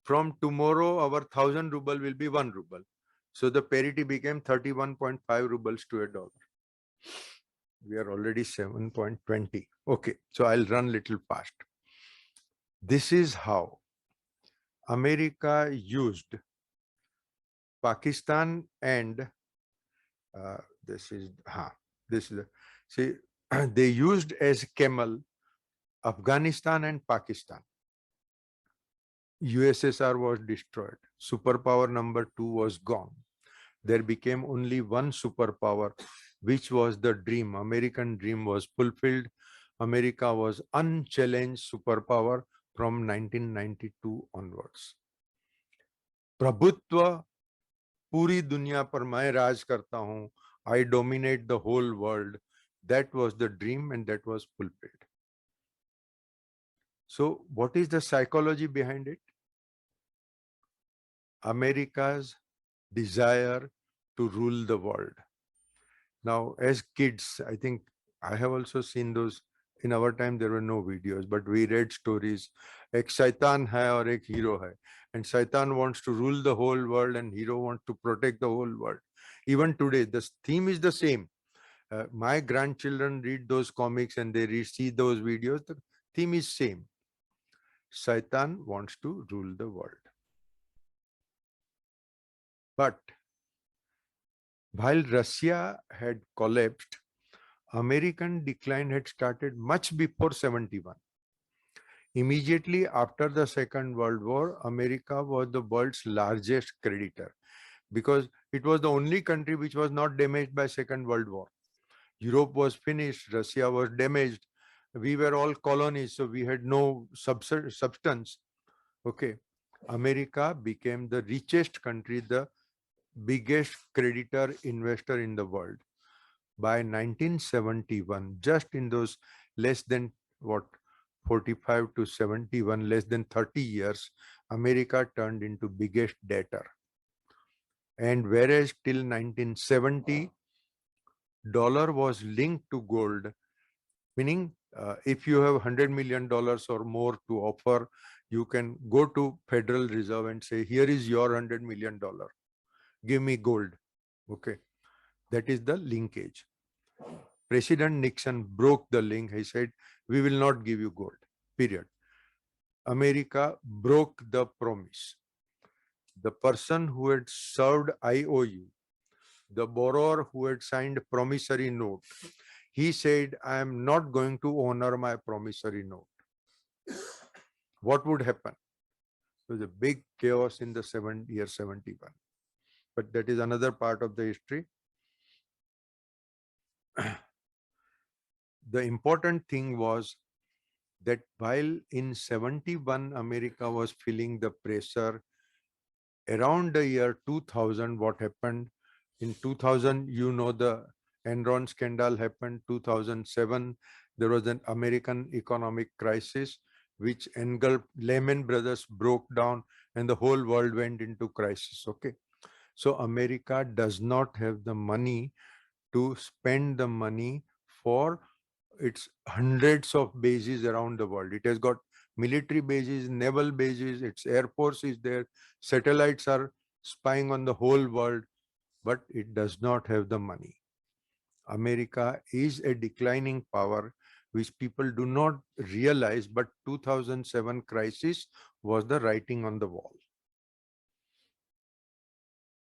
from tomorrow, our 1,000 ruble will be 1 ruble. So the parity became 31.5 rubles to a dollar. We are already 7.20. Okay, so I'll run little fast. This is how America used Pakistan and this is see they used as camel Afghanistan and Pakistan. USSR was destroyed. Superpower number 2 was gone. There became only one superpower, which was the dream. American dream was fulfilled. America was unchallenged superpower from 1992 onwards. प्रभुत्व पूरी दुनिया पर मैं राज करता हूं. I dominate the whole world. That was the dream and that was fulfilled. So what is the psychology behind it? America's desire to rule the world. Now, as kids, I think I have also seen those. In our time, there were no videos, but we read stories. Ek shaitan hai aur ek hero hai. And shaitan wants to rule the whole world and hero wants to protect the whole world. Even today, the theme is the same. My grandchildren read those comics and they see those videos. The theme is same. Shaitan wants to rule the world. But while Russia had collapsed, American decline had started much before 71. Immediately after the Second World War, America was the world's largest creditor because it was the only country which was not damaged by Second World War. Europe was finished, Russia was damaged. We were all colonies, so we had no substance. Okay. America became the richest country, the biggest creditor investor in the world. By 1971, just in those less than 45 to 71, less than 30 years, America turned into biggest debtor. And whereas till 1970, dollar was linked to gold, meaning if you have $100 million or more to offer, you can go to Federal Reserve and say, here is your $100 million. Give me gold. Okay. That is the linkage. President Nixon broke the link. He said, we will not give you gold, period. America broke the promise. The person who had served IOU, the borrower who had signed promissory note, he said, I am not going to honor my promissory note. What would happen? There was a big chaos in the year 71. But that is another part of the history. The important thing was that while in 71, America was feeling the pressure, around the year 2000, what happened? In 2000, you know, the Enron scandal happened. 2007, there was an American economic crisis, which engulfed, Lehman Brothers broke down and the whole world went into crisis. Okay. So America does not have the money to spend the money for its hundreds of bases around the world. It has got military bases, naval bases, its air force is there, satellites are spying on the whole world, but it does not have the money. America is a declining power, which people do not realize, but 2007 crisis was the writing on the wall.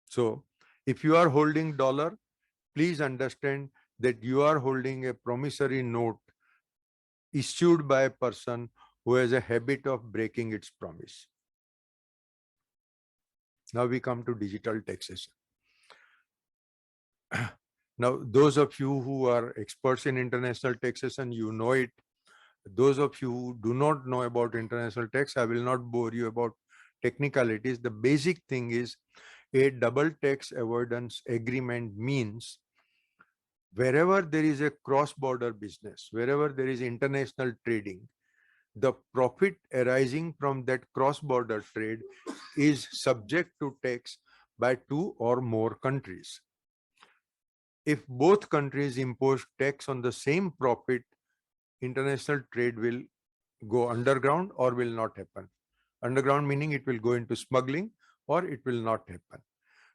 So if you are holding dollar, please understand that you are holding a promissory note issued by a person who has a habit of breaking its promise. Now we come to digital taxation. Now, those of you who are experts in international taxation, you know it. Those of you who do not know about international tax, I will not bore you about technicalities. The basic thing is a double tax avoidance agreement means wherever there is a cross-border business, wherever there is international trading, the profit arising from that cross-border trade is subject to tax by two or more countries. If both countries impose tax on the same profit, international trade will go underground or will not happen. Underground meaning it will go into smuggling or it will not happen.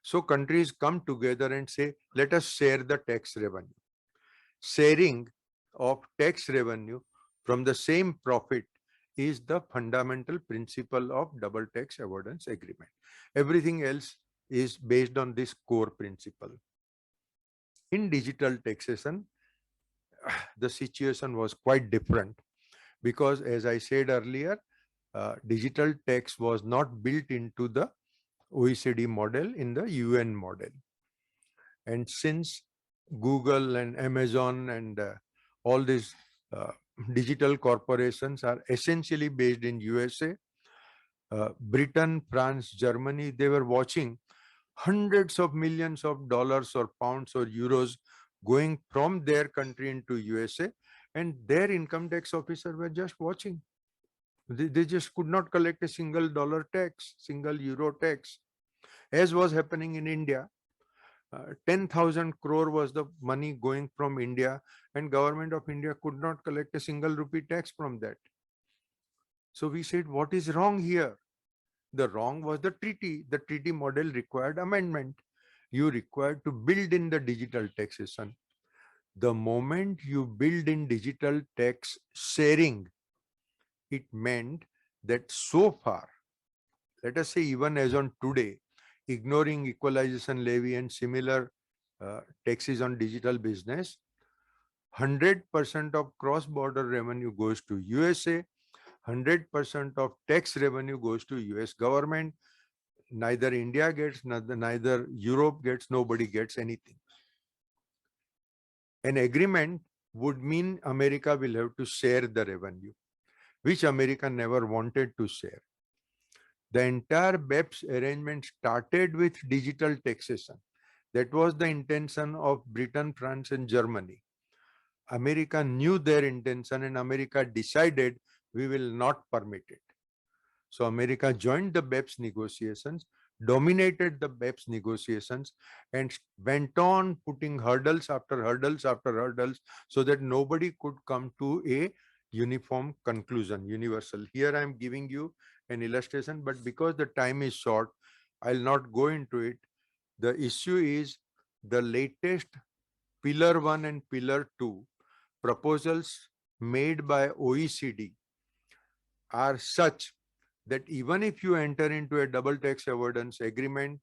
So countries come together and say, let us share the tax revenue. Sharing of tax revenue from the same profit is the fundamental principle of double tax avoidance agreement. Everything else is based on this core principle. In digital taxation, the situation was quite different because, as I said earlier, digital tax was not built into the OECD model, in the UN model. And since Google and Amazon and all these uh, digital corporations are essentially based in USA, Britain, France, Germany, they were watching hundreds of millions of dollars or pounds or euros going from their country into USA, and their income tax officer were just watching. They just could not collect a single dollar tax, single euro tax, as was happening in India. 10,000 crore was the money going from India, and government of India could not collect a single rupee tax from that. So we said, what is wrong here? The wrong was the treaty. The treaty model required amendment. You required to build in the digital taxation. The moment you build in digital tax sharing, it meant that so far, let us say even as on today, ignoring equalization levy and similar taxes on digital business, 100% of cross-border revenue goes to USA, 100% of tax revenue goes to US government. Neither India gets, neither Europe gets, nobody gets anything. An agreement would mean America will have to share the revenue, which America never wanted to share. The entire BEPS arrangement started with digital taxation. That was the intention of Britain, France, and Germany. America knew their intention and America decided we will not permit it. So America joined the BEPS negotiations, dominated the BEPS negotiations, and went on putting hurdles after hurdles after hurdles so that nobody could come to a uniform conclusion, universal. Here I am giving you an illustration, but because the time is short, I'll not go into it. The issue is the latest Pillar 1 and Pillar 2 proposals made by OECD are such that even if you enter into a double tax avoidance agreement,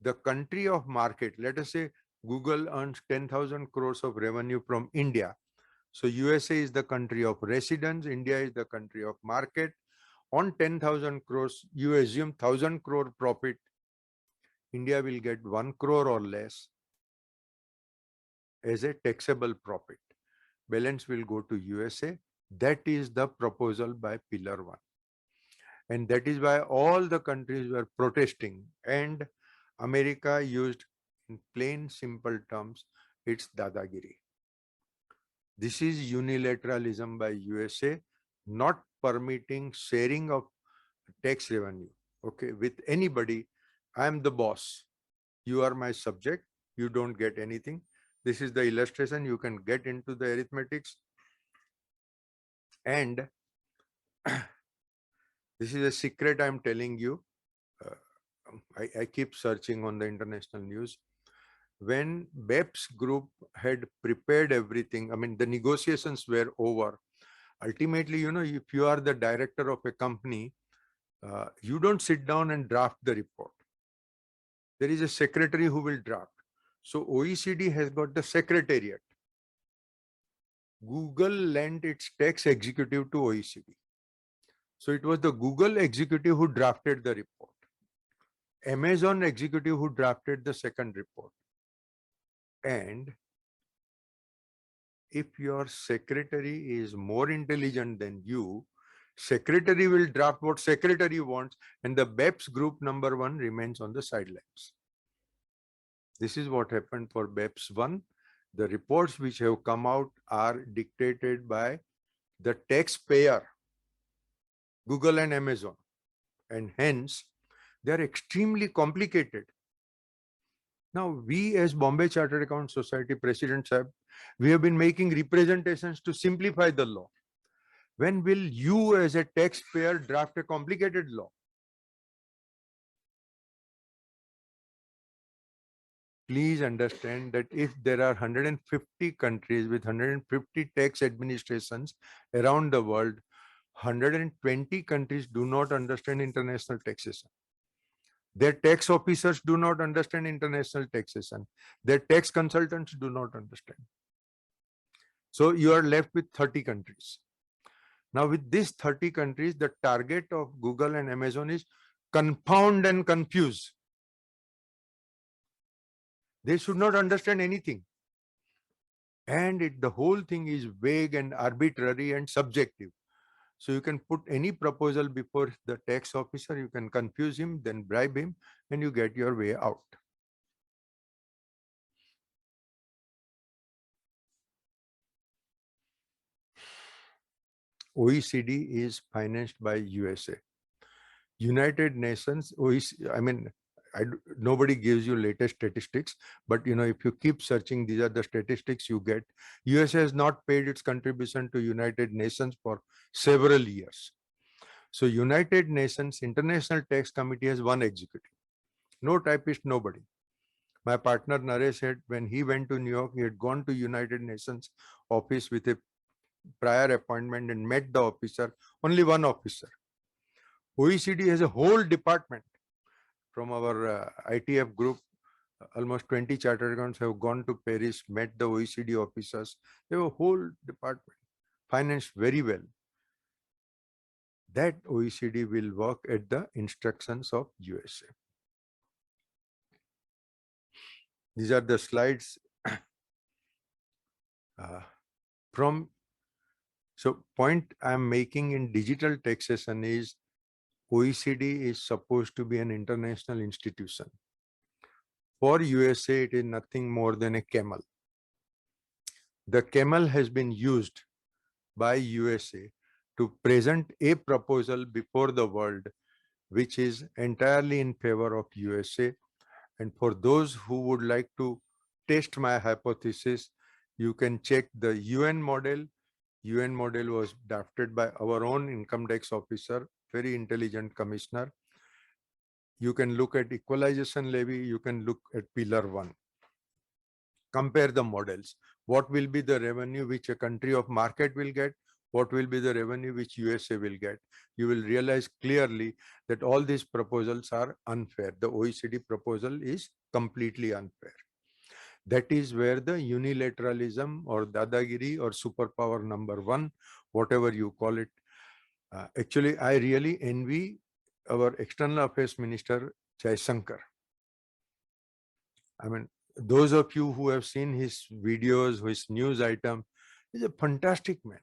the country of market, let us say Google earns 10,000 crores of revenue from India. So USA is the country of residence, India is the country of market. On 10,000 crores, you assume 1,000 crore profit, India will get 1 crore or less as a taxable profit. Balance will go to USA. That is the proposal by Pillar 1. And that is why all the countries were protesting. And America used, in plain, simple terms, its dadagiri. This is unilateralism by USA, not permitting sharing of tax revenue, okay, with anybody. I am the boss. You are my subject. You don't get anything. This is the illustration. You can get into the arithmetics. And this is a secret I'm telling you. I keep searching on the international news. When BEPS group had prepared everything, I mean, the negotiations were over. Ultimately, you know, if you are the director of a company, you don't sit down and draft the report. There is a secretary who will draft. So OECD has got the secretariat. Google lent its tax executive to OECD. So it was the Google executive who drafted the report. Amazon executive who drafted the second report. And if your secretary is more intelligent than you, secretary will draft what secretary wants, and the BEPS group number 1 remains on the sidelines. This is what happened for BEPS 1. The reports which have come out are dictated by the taxpayer, Google and Amazon, and hence they are extremely complicated. Now, we as Bombay Chartered Account Society presidents we have been making representations to simplify the law. When will you as a taxpayer draft a complicated law? Please understand that if there are 150 countries with 150 tax administrations around the world, 120 countries do not understand international taxation. Their tax officers do not understand international taxation. Their tax consultants do not understand. So you are left with 30 countries. Now with these 30 countries, the target of Google and Amazon is confound and confuse. They should not understand anything. And the whole thing is vague and arbitrary and subjective. So you can put any proposal before the tax officer, you can confuse him, then bribe him, and you get your way out. OECD is financed by USA. United Nations, OECD, nobody gives you latest statistics, but if you keep searching, these are the statistics you get. USA has not paid its contribution to United Nations for several years. So United Nations International Tax Committee has one executive. No typist, nobody. My partner Naresh said when he went to New York, he had gone to United Nations office with a prior appointment and met the officer, only one officer. OECD has a whole department. From our ITF group, almost 20 chartered accountants have gone to Paris, met the OECD officers. They have a whole department, financed very well. That OECD will work at the instructions of USA. These are the slides so point I'm making in digital taxation is OECD is supposed to be an international institution. For USA, it is nothing more than a camel. The camel has been used by USA to present a proposal before the world, which is entirely in favor of USA. And for those who would like to test my hypothesis, you can check the UN model. UN model was drafted by our own income tax officer, very intelligent commissioner. You can look at equalization levy, you can look at pillar 1. Compare the models. What will be the revenue which a country of market will get? What will be the revenue which USA will get? You will realize clearly that all these proposals are unfair. The OECD proposal is completely unfair. That is where the unilateralism or dadagiri or superpower number 1, whatever you call it. Actually, I really envy our external affairs minister, Jaishankar. Those of you who have seen his videos, his news item, he's a fantastic man.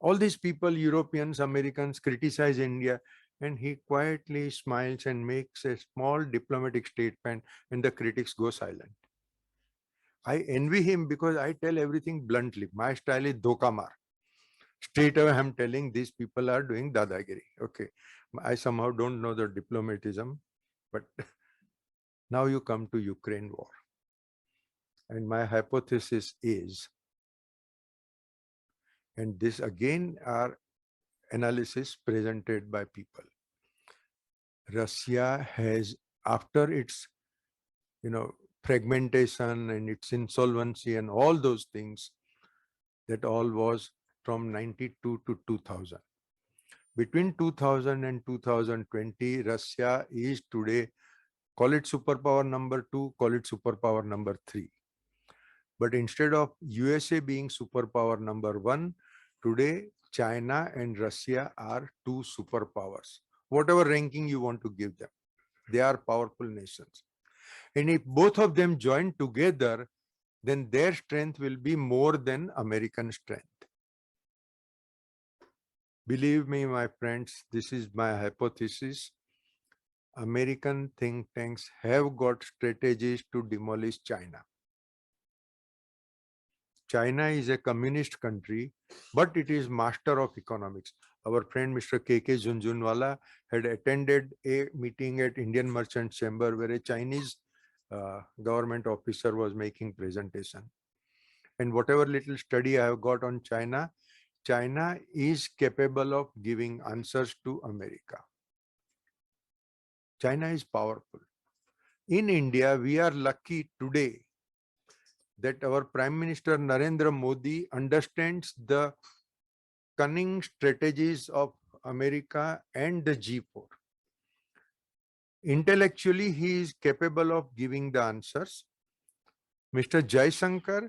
All these people, Europeans, Americans, criticize India, and he quietly smiles and makes a small diplomatic statement, and the critics go silent. I envy him because I tell everything bluntly. My style is dokamar. Straight away, I'm telling these people are doing dadagiri. Okay. I somehow don't know the diplomatism, but now you come to Ukraine war. And my hypothesis is, and this again are analysis presented by people. Russia has, after its, fragmentation and its insolvency and all those things, that all was from 92 to 2000. Between 2000 and 2020, Russia is today, call it superpower number 2, call it superpower number 3. But instead of USA being superpower number 1, today China and Russia are 2 superpowers, whatever ranking you want to give them. They are powerful nations. And if both of them join together, then their strength will be more than American strength. Believe me, my friends, this is my hypothesis. American think tanks have got strategies to demolish China. China is a communist country, but it is master of economics. Our friend Mr. K.K. Junjunwala had attended a meeting at Indian Merchant Chamber where a Chinese government officer was making presentation. And whatever little study I have got on China, China is capable of giving answers to America. China is powerful. In India, we are lucky today that our Prime Minister Narendra Modi understands the cunning strategies of America and the G4. Intellectually, he is capable of giving the answers. Mr. Jaisankar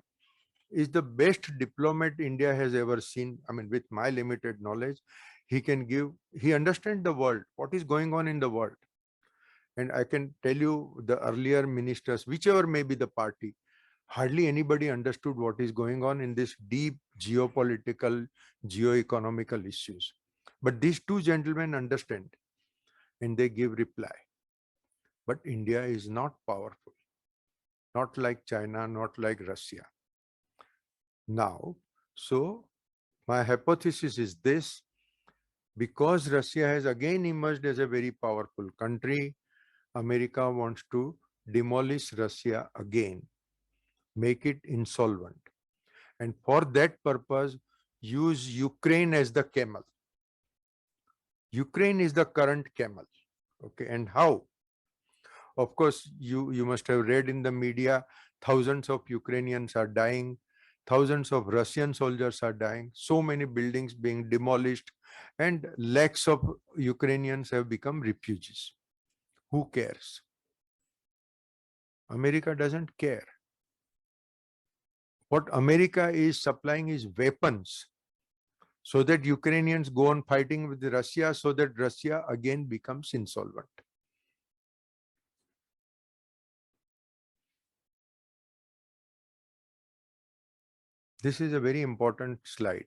is the best diplomat India has ever seen. I mean, with my limited knowledge, he understands the world, what is going on in the world. And I can tell you the earlier ministers, whichever may be the party, hardly anybody understood what is going on in this deep geopolitical, geo-economical issues. But these two gentlemen understand and they give reply. But India is not powerful, not like China, not like Russia. Now, so my hypothesis is this: because Russia has again emerged as a very powerful country, America wants to demolish Russia again, make it insolvent. And for that purpose, use Ukraine as the camel. Ukraine is the current camel. Okay, and how? Of course, you must have read in the media, thousands of Ukrainians are dying, thousands of Russian soldiers are dying, so many buildings being demolished, and lakhs of Ukrainians have become refugees. Who cares? America doesn't care. What America is supplying is weapons so that Ukrainians go on fighting with Russia so that Russia again becomes insolvent. This is a very important slide.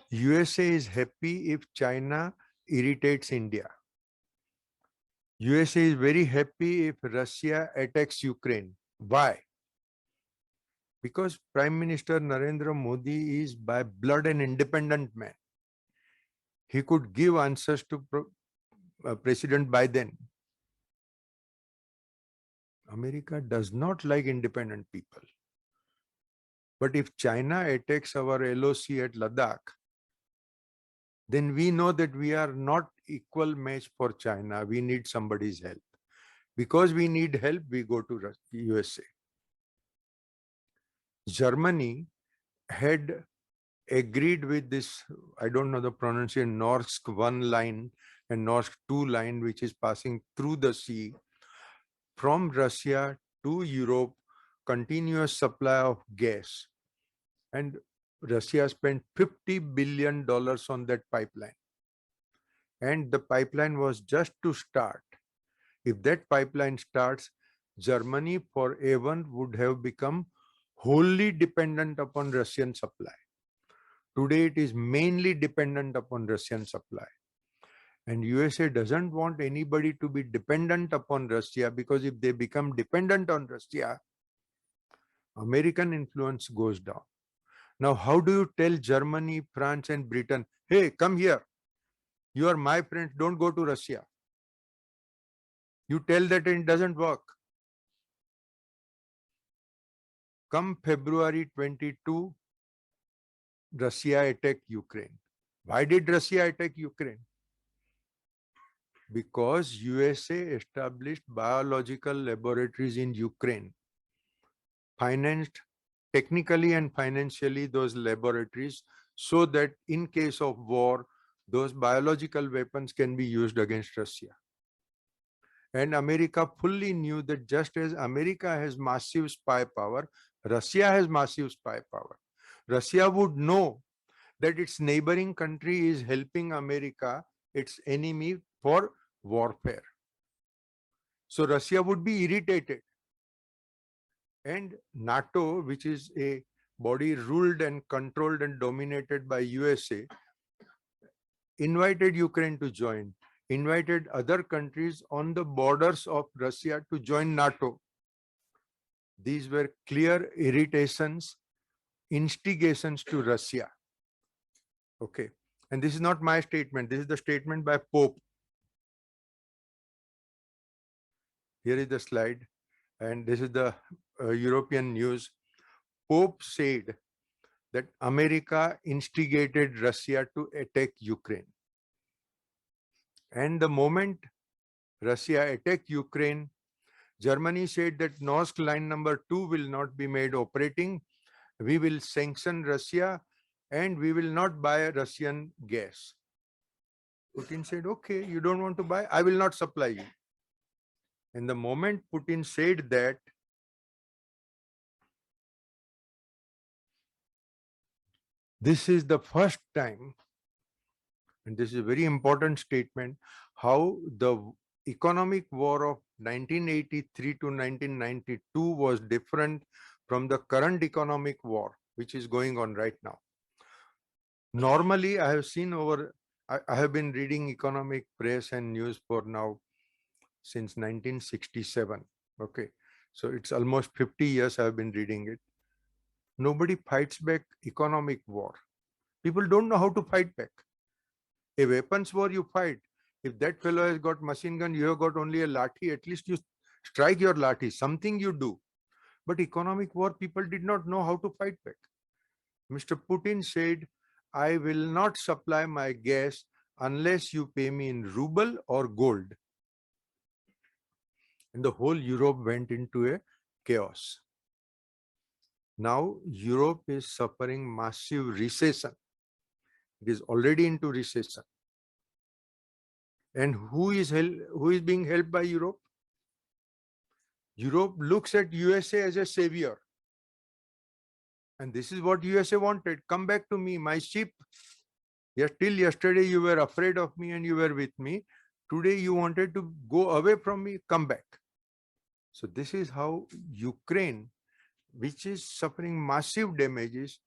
USA is happy if China irritates India. USA is very happy if Russia attacks Ukraine. Why? Because Prime Minister Narendra Modi is by blood an independent man. He could give answers to President Biden. America does not like independent people. But if China attacks our LOC at Ladakh, then we know that we are not equal match for China. We need somebody's help. Because we need help, we go to USA. Germany had agreed with this, I don't know the pronunciation, Norsk 1 line and Norsk 2 line, which is passing through the sea from Russia to Europe, continuous supply of gas. And Russia spent $50 billion on that pipeline. And the pipeline was just to start. If that pipeline starts, Germany forever would have become wholly dependent upon Russian supply. Today, it is mainly dependent upon Russian supply. And USA doesn't want anybody to be dependent upon Russia, because if they become dependent on Russia, American influence goes down. Now, how do you tell Germany, France, and Britain, hey, come here. You are my friends, don't go to Russia. You tell that and it doesn't work. Come February 22, Russia attacked Ukraine. Why did Russia attack Ukraine? Because USA established biological laboratories in Ukraine, financed technically and financially those laboratories so that in case of war, those biological weapons can be used against Russia. And America fully knew that just as America has massive spy power, Russia has massive spy power. Russia would know that its neighboring country is helping America, its enemy, for warfare. So Russia would be irritated. And NATO, which is a body ruled and controlled and dominated by USA, invited Ukraine to join, invited other countries on the borders of Russia to join NATO. These were clear irritations, instigations to Russia. Okay. And this is not my statement. This is the statement by Pope. Here is the slide. And this is the European news. Pope said that America instigated Russia to attack Ukraine. And the moment Russia attacked Ukraine, Germany said that North Line number 2 will not be made operating. We will sanction Russia and we will not buy Russian gas. Putin said, okay, you don't want to buy, I will not supply you. And the moment Putin said that, this is the first time, and this is a very important statement, how the economic war of 1983 to 1992 was different from the current economic war, which is going on right now. Normally, I have seen I have been reading economic press and news for now since 1967. Okay. So it's almost 50 years I have been reading it. Nobody fights back economic war. People don't know how to fight back. A weapons war you fight. If that fellow has got machine gun, you have got only a lathi, at least you strike your lathi, something you do. But economic war, people did not know how to fight back. Mr. Putin said, I will not supply my gas unless you pay me in ruble or gold. And the whole Europe went into a chaos. Now Europe is suffering massive recession. It is already into recession. And who is being helped by Europe? Europe looks at USA as a savior. And this is what USA wanted. Come back to me, my sheep. Yes, till yesterday you were afraid of me and you were with me. Today you wanted to go away from me, come back. So this is how Ukraine, which is suffering massive damages,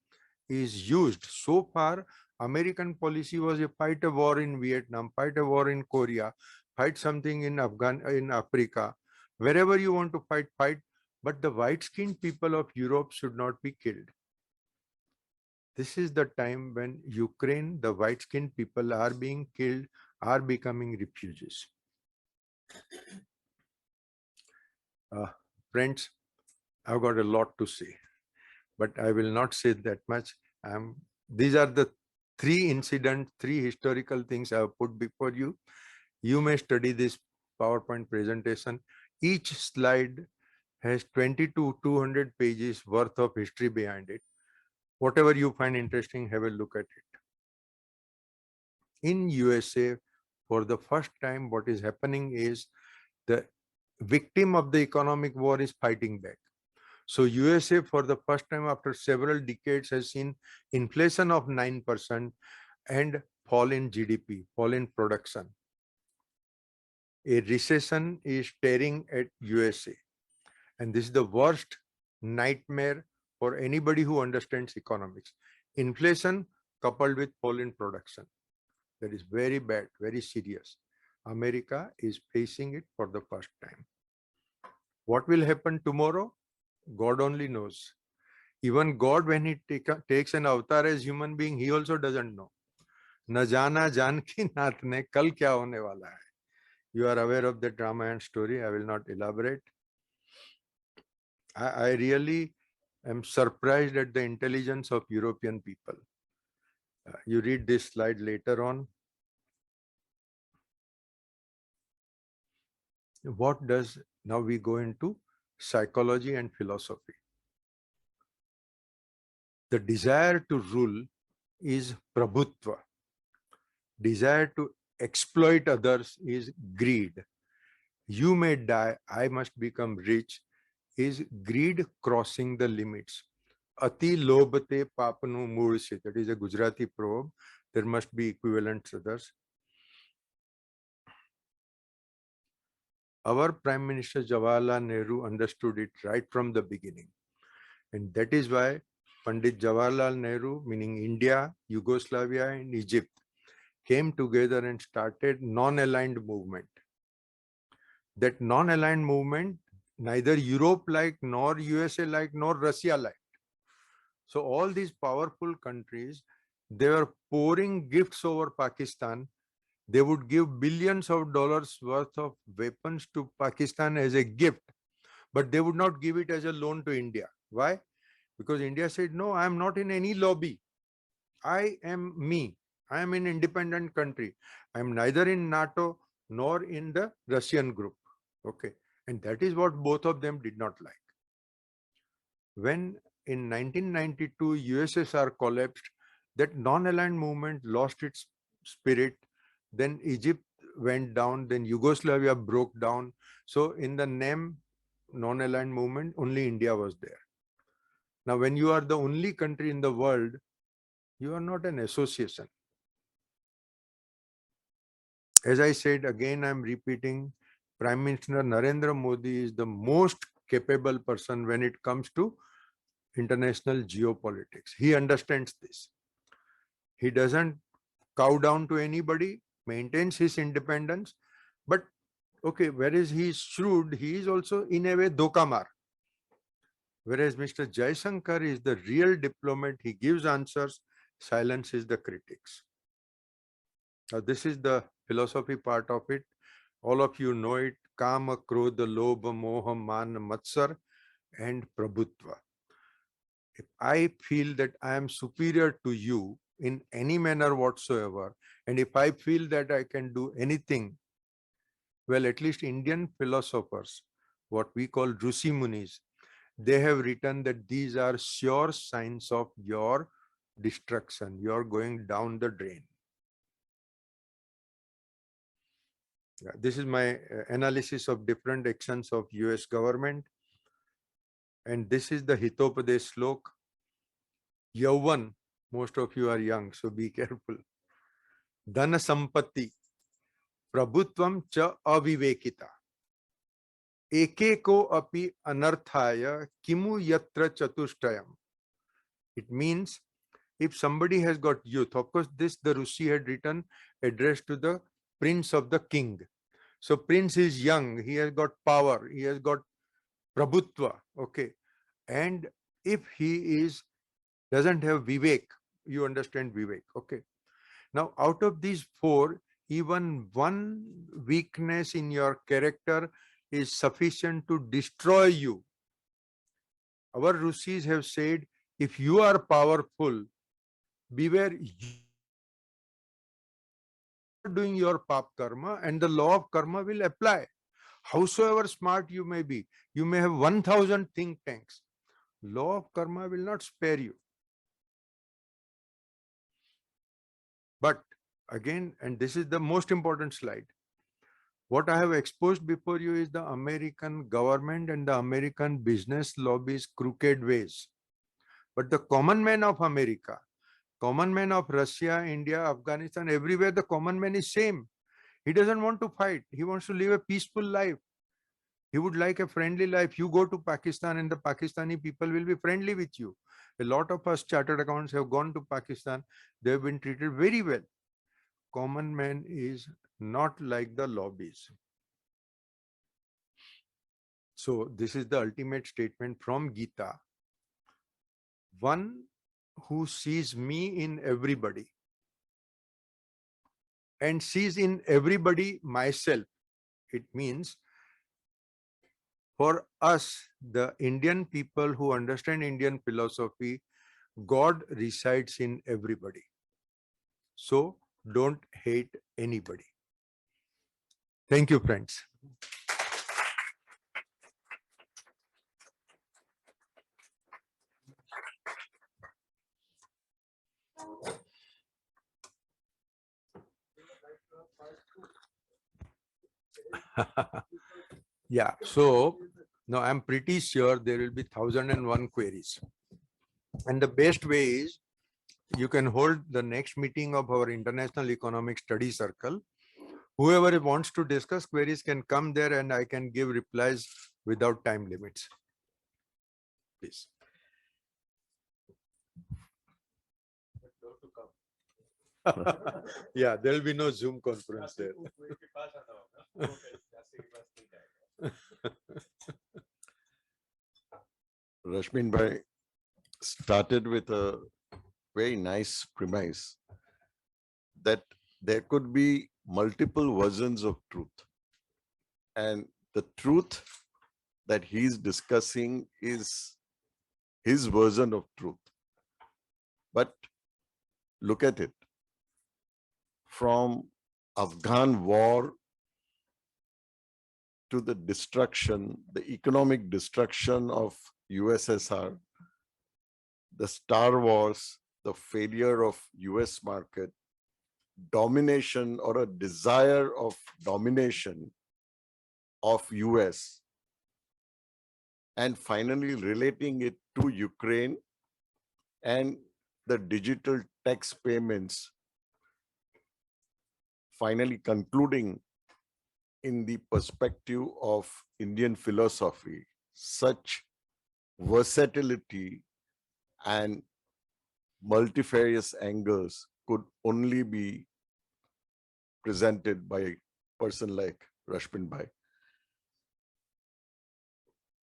is used. So far, American policy was a fight a war in Vietnam, fight a war in Korea, fight something in Africa. Wherever you want to fight, fight. But the white-skinned people of Europe should not be killed. This is the time when Ukraine, the white-skinned people are being killed, are becoming refugees. Friends, I've got a lot to say, but I will not say that much. These are the three historical things I have put before you. You may study this PowerPoint presentation. Each slide has 20 to 200 pages worth of history behind it. Whatever you find interesting, have a look at it. In USA, for the first time, what is happening is the victim of the economic war is fighting back. So USA, for the first time after several decades, has seen inflation of 9% and fall in GDP, fall in production. A recession is staring at USA. And this is the worst nightmare for anybody who understands economics. Inflation coupled with fall in production. That is very bad, very serious. America is facing it for the first time. What will happen tomorrow? God only knows. Even God, when he takes an avatar as human being, he also doesn't know. Na jana janki nath ne kal kya hone wala hai. You are aware of the drama and story. I will not elaborate. I really am surprised at the intelligence of European people. You read this slide later on. What does, now we go into psychology and philosophy. The desire to rule is prabhutva. Desire to exploit others is greed. You may die, I must become rich is greed crossing the limits. Ati lobhte papanu moolse. That is a Gujarati proverb. There must be equivalents others. Our Prime Minister Jawaharlal Nehru understood it right from the beginning. And that is why Pandit Jawaharlal Nehru, meaning India, Yugoslavia, and Egypt, came together and started non-aligned movement. That non-aligned movement, neither Europe like, nor USA like, nor Russia like. So all these powerful countries, they were pouring gifts over Pakistan. They would give billions of dollars worth of weapons to Pakistan as a gift, but they would not give it as a loan to India. Why? Because India said, no, I am not in any lobby. I am me. I am an independent country. I am neither in NATO nor in the Russian group. Okay. And that is what both of them did not like. When in 1992 USSR collapsed, that non-aligned movement lost its spirit. Then Egypt went down, then Yugoslavia broke down. So in the name non-aligned movement, only India was there. Now, when you are the only country in the world, you are not an association. As I said, again, I'm repeating, Prime Minister Narendra Modi is the most capable person when it comes to international geopolitics. He understands this. He doesn't cow down to anybody, maintains his independence, but okay, whereas he is shrewd, he is also in a way dokamar. Whereas Mr. Jaisankar is the real diplomat, he gives answers, silences the critics. Now, this is the philosophy part of it. All of you know it: Kama, Krodha, Lobha, Moha, Man, Matsar, and Prabhutva. If I feel that I am superior to you in any manner whatsoever, and if I feel that I can do anything, well, at least Indian philosophers, what we call Rusi Munis, they have written that these are sure signs of your destruction. You're going down the drain. This is my analysis of different actions of US government. And this is the Hitopadesh slok. Yauvan, most of you are young, so be careful. Dhana sampatti, prabhutvam cha avivekita. Eke ko api anarthaya kimu yatra chatushtayam. It means if somebody has got youth, of course, this the Rusi had written addressed to the prince of the king. So prince is young, he has got power, he has got prabhutva, okay. And if he doesn't have vivek, you understand vivek, okay. Now, out of these four, even one weakness in your character is sufficient to destroy you. Our Rusis have said, if you are powerful, beware, you are doing your pap karma and the law of karma will apply. Howsoever smart you may be, you may have 1,000 think tanks. Law of karma will not spare you. But again, and this is the most important slide, what I have exposed before you is the American government and the American business lobby's crooked ways. But the common man of America, common man of Russia, India, Afghanistan, everywhere, the common man is same. He doesn't want to fight. He wants to live a peaceful life. He would like a friendly life. You go to Pakistan and the Pakistani people will be friendly with you. A lot of us chartered accountants have gone to Pakistan. They have been treated very well. Common man is not like the lobbies. So this is the ultimate statement from Gita. One who sees me in everybody and sees in everybody myself. It means for us, the Indian people who understand Indian philosophy, God resides in everybody. So don't hate anybody. Thank you, friends. Yeah, so now I'm pretty sure there will be 1,001 queries. And the best way is you can hold the next meeting of our International Economic Study Circle whoever wants to discuss queries can come there and I can give replies without time limits. Please. Yeah, there will be no Zoom conference there. Rashmin bhai started with a very nice premise that there could be multiple versions of truth. And the truth that he's discussing is his version of truth. But look at it. From Afghan war to the destruction, the economic destruction of USSR, the Star Wars, the failure of US market, domination or a desire of domination of US, and finally relating it to Ukraine and the digital tax payments, finally concluding in the perspective of Indian philosophy. Such versatility and multifarious angles could only be presented by a person like Rashmin bhai.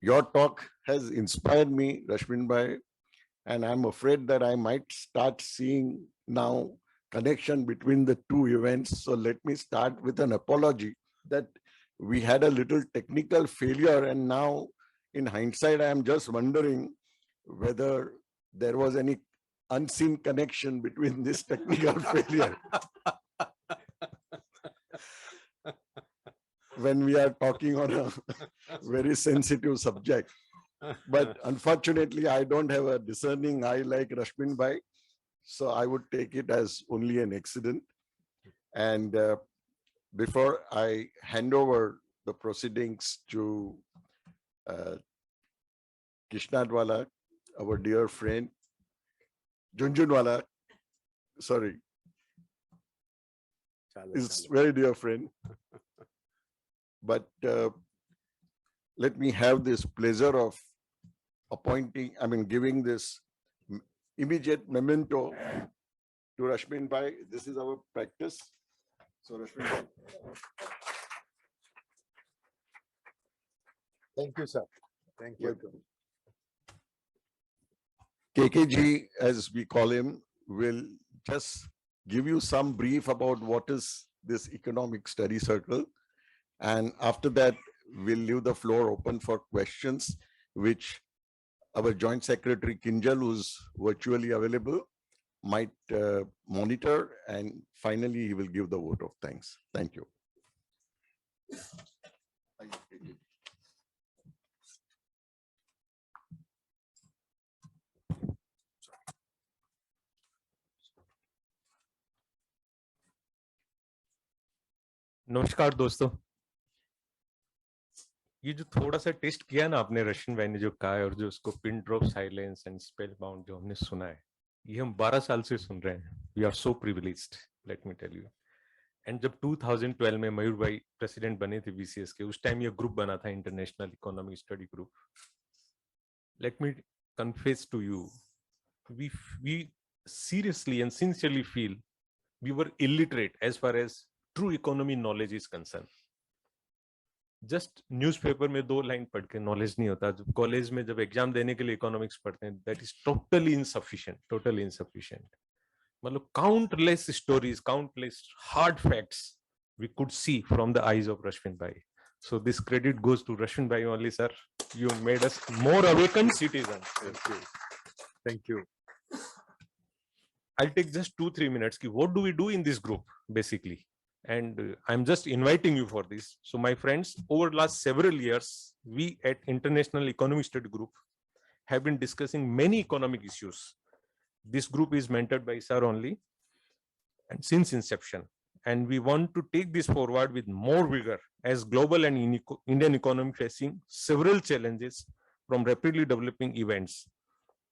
Your talk has inspired me, Rashmin bhai, and I'm afraid that I might start seeing now connection between the two events. So let me start with an apology that we had a little technical failure, and now in hindsight, I am just wondering whether there was any unseen connection between this technical failure when we are talking on a very sensitive subject. But unfortunately, I don't have a discerning eye like Rashmin bhai, so I would take it as only an accident. And before I hand over the proceedings to Kishnadwala, our dear friend, Junjunwala, sorry, is very dear friend. But let me have this pleasure of giving this immediate memento to Rashmin bhai. This is our practice. So Rashmin bhai. Thank you, sir. Thank you. Welcome. KKG, as we call him, will just give you some brief about what is this economic study circle. And after that, we'll leave the floor open for questions, which our Joint Secretary Kinjal, who's virtually available, might monitor. And finally, he will give the vote of thanks. Thank you. नमस्कार दोस्तों, ये जो थोड़ा सा test किया ना आपने Russian भाई ने जो कहा है और जो उसको pin drop silence and spell bound जो हमने सुना है, ये हम 12 साल से सुन रहे हैं. We are so privileged, let me tell you. And जब 2012 में मयूर भाई प्रेसिडेंट बने थे बीसीएस के, उस टाइम ये ग्रुप बना था, international economic study group. Let me confess to you, we seriously and sincerely feel we were illiterate as far as true economy knowledge is concerned. Just newspaper में 2 line पढ़ के knowledge नहीं होता. जब college में जब एग्जाम देने के लिए इकोनॉमिक्स पढ़ते हैं, that is totally insufficient. मतलब countless stories, countless hard facts we could see from the eyes of Rashmin bhai. So this credit goes to Rashmin bhai only, sir. You made us more awakened citizens. Thank you. I'll take just 2-3 minutes. What do we do in this group, basically? And I'm just inviting you for this. So my friends, over the last several years, we at International Economic Study Group have been discussing many economic issues. This group is mentored by sir only, and since inception. And we want to take this forward with more vigor as global and Indian economy facing several challenges from rapidly developing events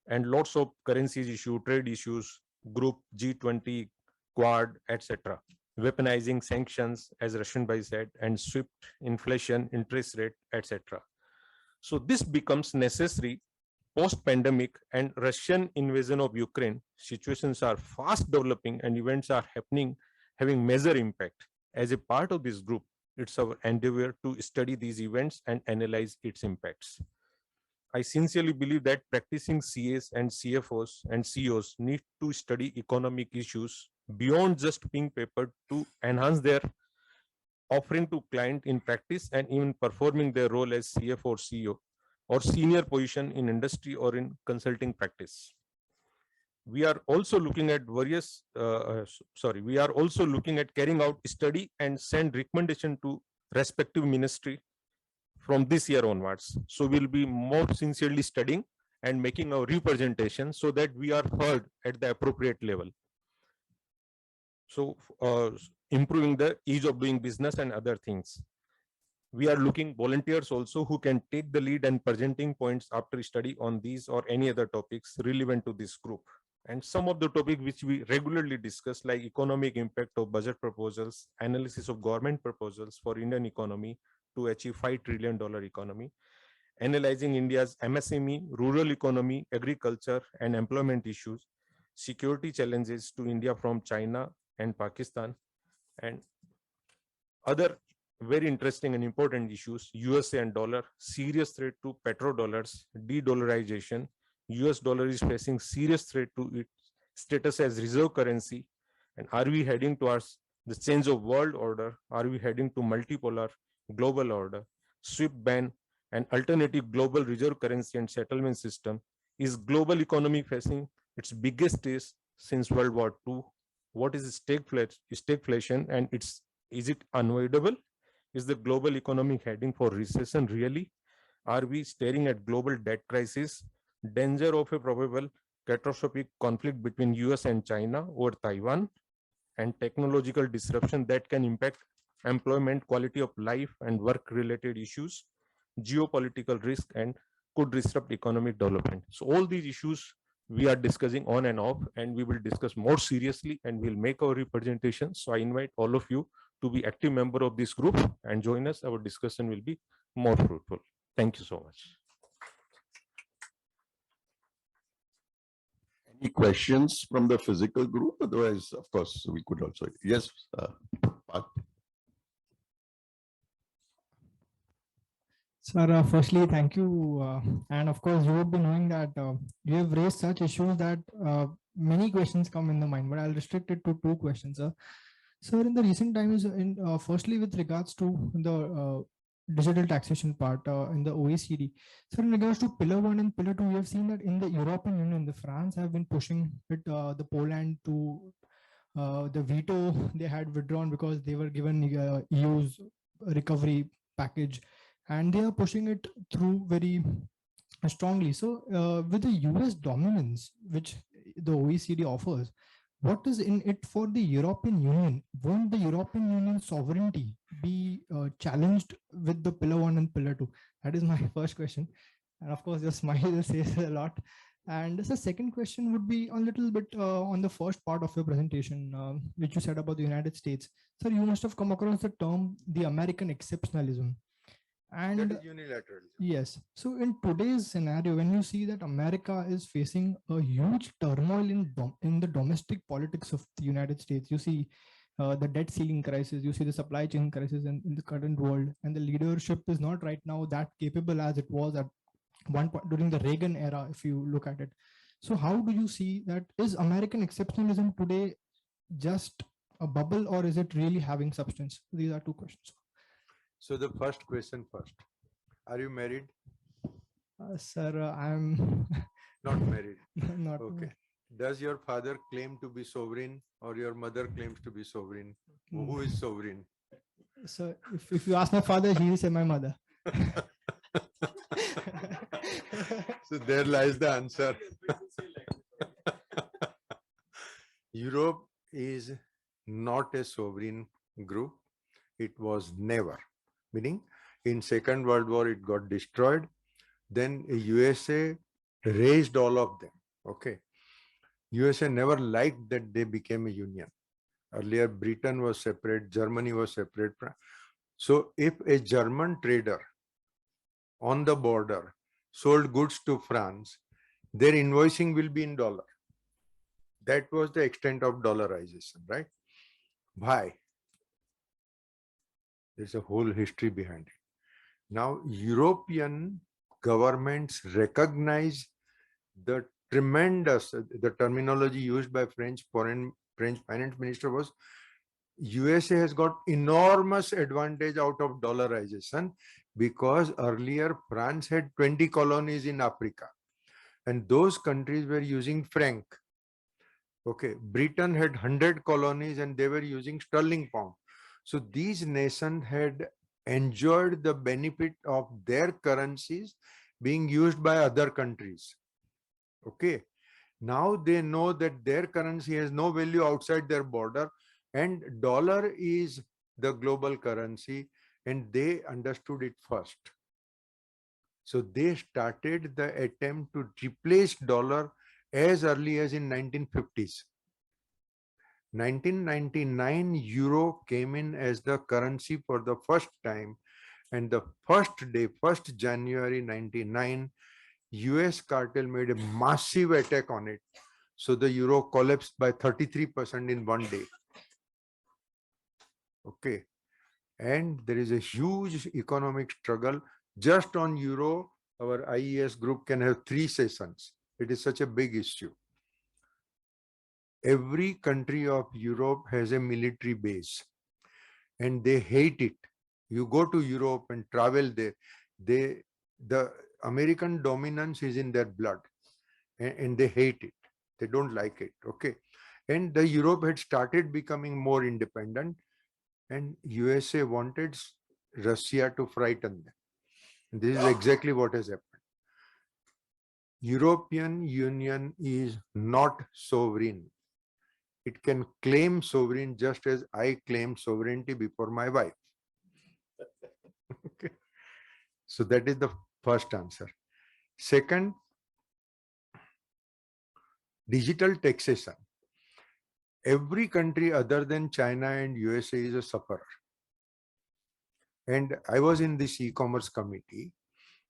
and lots of currencies issue, trade issues, group G20, Quad, etc. weaponizing sanctions, as Rashmin bhai said, and swift inflation, interest rate, etc. So this becomes necessary post-pandemic and Russian invasion of Ukraine. Situations are fast developing and events are happening, having major impact. As a part of this group, it's our endeavor to study these events and analyze its impacts. I sincerely believe that practicing CAs and CFOs and CEOs need to study economic issues beyond just being papered to enhance their offering to client in practice and even performing their role as CFO or CEO or senior position in industry or in consulting practice. We are also looking at we are also looking at carrying out study and send recommendation to respective ministry from this year onwards. So we'll be more sincerely studying and making our representation so that we are heard at the appropriate level. So improving the ease of doing business and other things. We are looking volunteers also who can take the lead and presenting points after study on these or any other topics relevant to this group. And some of the topics which we regularly discuss, like economic impact of budget proposals, analysis of government proposals for Indian economy to achieve $5 trillion economy, analyzing India's MSME, rural economy, agriculture and employment issues, security challenges to India from China and Pakistan, and other very interesting and important issues, USA and dollar, serious threat to petrodollars, de-dollarization. US dollar is facing serious threat to its status as reserve currency. And are we heading towards the change of world order? Are we heading to multipolar global order? SWIFT ban and alternative global reserve currency and settlement system. Is global economy facing its biggest test since World War II? What is stagflation and is it unavoidable? Is the global economy heading for recession really? Are we staring at global debt crisis, danger of a probable catastrophic conflict between US and China over Taiwan, and technological disruption that can impact employment, quality of life and work related issues, geopolitical risk, and could disrupt economic development? So all these issues we are discussing on and off, and we will discuss more seriously and we'll make our representation. So I invite all of you to be active member of this group and join us. Our discussion will be more fruitful. Thank you so much. Any questions from the physical group? Otherwise, of course, we could also. Yes. Parth. Sir, firstly, thank you. And of course, you would be knowing that you have raised such issues that many questions come in the mind, but I'll restrict it to two questions, sir. Sir, in the recent times, firstly, with regards to the digital taxation part in the OECD, so in regards to Pillar 1 and Pillar 2, we have seen that in the European Union, the France have been pushing it, the Poland to the veto they had withdrawn because they were given EU's recovery package, and they are pushing it through very strongly. So with the US dominance, which the OECD offers, what is in it for the European Union? Won't the European Union sovereignty be challenged with the Pillar 1 and Pillar 2? That is my first question. And of course, your smile says a lot. And the second question would be a little bit on the first part of your presentation, which you said about the United States. Sir, you must have come across the term, the American exceptionalism. And that is unilateralism. Yes. So in today's scenario, when you see that America is facing a huge turmoil in the domestic politics of the United States, you see the debt ceiling crisis, you see the supply chain crisis in the current world, and the leadership is not right now that capable as it was at one point during the Reagan era, if you look at it. So how do you see that? Is American exceptionalism today just a bubble, or is it really having substance? These are two questions. So the first question first. Are you married? Sir, I'm Not married. not Okay. Does your father claim to be sovereign or your mother claims to be sovereign? Who is sovereign? So if you ask my father, he will say my mother. So there lies the answer. Europe is not a sovereign group. It was never. Meaning, in Second World War, it got destroyed. Then USA raised all of them. Okay. USA never liked that they became a union. Earlier, Britain was separate, Germany was separate. So if a German trader on the border sold goods to France, their invoicing will be in dollar. That was the extent of dollarization, right? Why? There's a whole history behind it. Now, European governments recognize the tremendous, the terminology used by French finance minister was, USA has got enormous advantage out of dollarization, because earlier France had 20 colonies in Africa and those countries were using franc. Okay, Britain had 100 colonies and they were using sterling pound. So these nations had enjoyed the benefit of their currencies being used by other countries. Okay, now they know that their currency has no value outside their border and dollar is the global currency, and they understood it first. So they started the attempt to replace dollar as early as in 1950s. 1999, euro came in as the currency for the first time, and the first day, 1st January 99, US cartel made a massive attack on it. So the euro collapsed by 33% in one day. Okay. And there is a huge economic struggle just on euro. Our IES group can have 3 sessions. It is such a big issue. Every country of Europe has a military base and they hate it. You go to Europe and travel there, the American dominance is in their blood and they hate it. They don't like it. Okay. And the Europe had started becoming more independent and USA wanted Russia to frighten them. And this is exactly what has happened. European Union is not sovereign. It can claim sovereign just as I claim sovereignty before my wife. Okay. So that is the first answer. Second, digital taxation. Every country other than China and USA is a sufferer. And I was in this e-commerce committee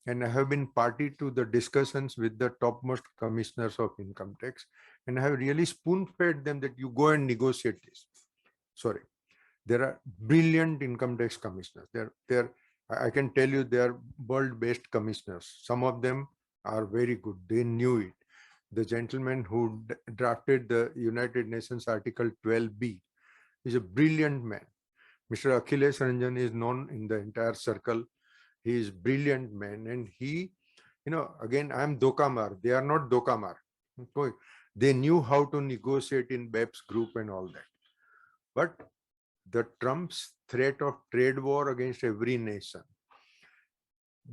and I have been party to the discussions with the topmost commissioners of income tax. And I have really spoon-fed them that you go and negotiate this. Sorry, there are brilliant income tax commissioners. I can tell you they are world-based commissioners. Some of them are very good. They knew it. The gentleman who drafted the United Nations Article 12B is a brilliant man. Mr. Akhilesh Ranjan is known in the entire circle. He is brilliant man, and he, again, I am Dokamar. They are not Dokamar. Okay. They knew how to negotiate in BEPS group and all that. But the Trump's threat of trade war against every nation.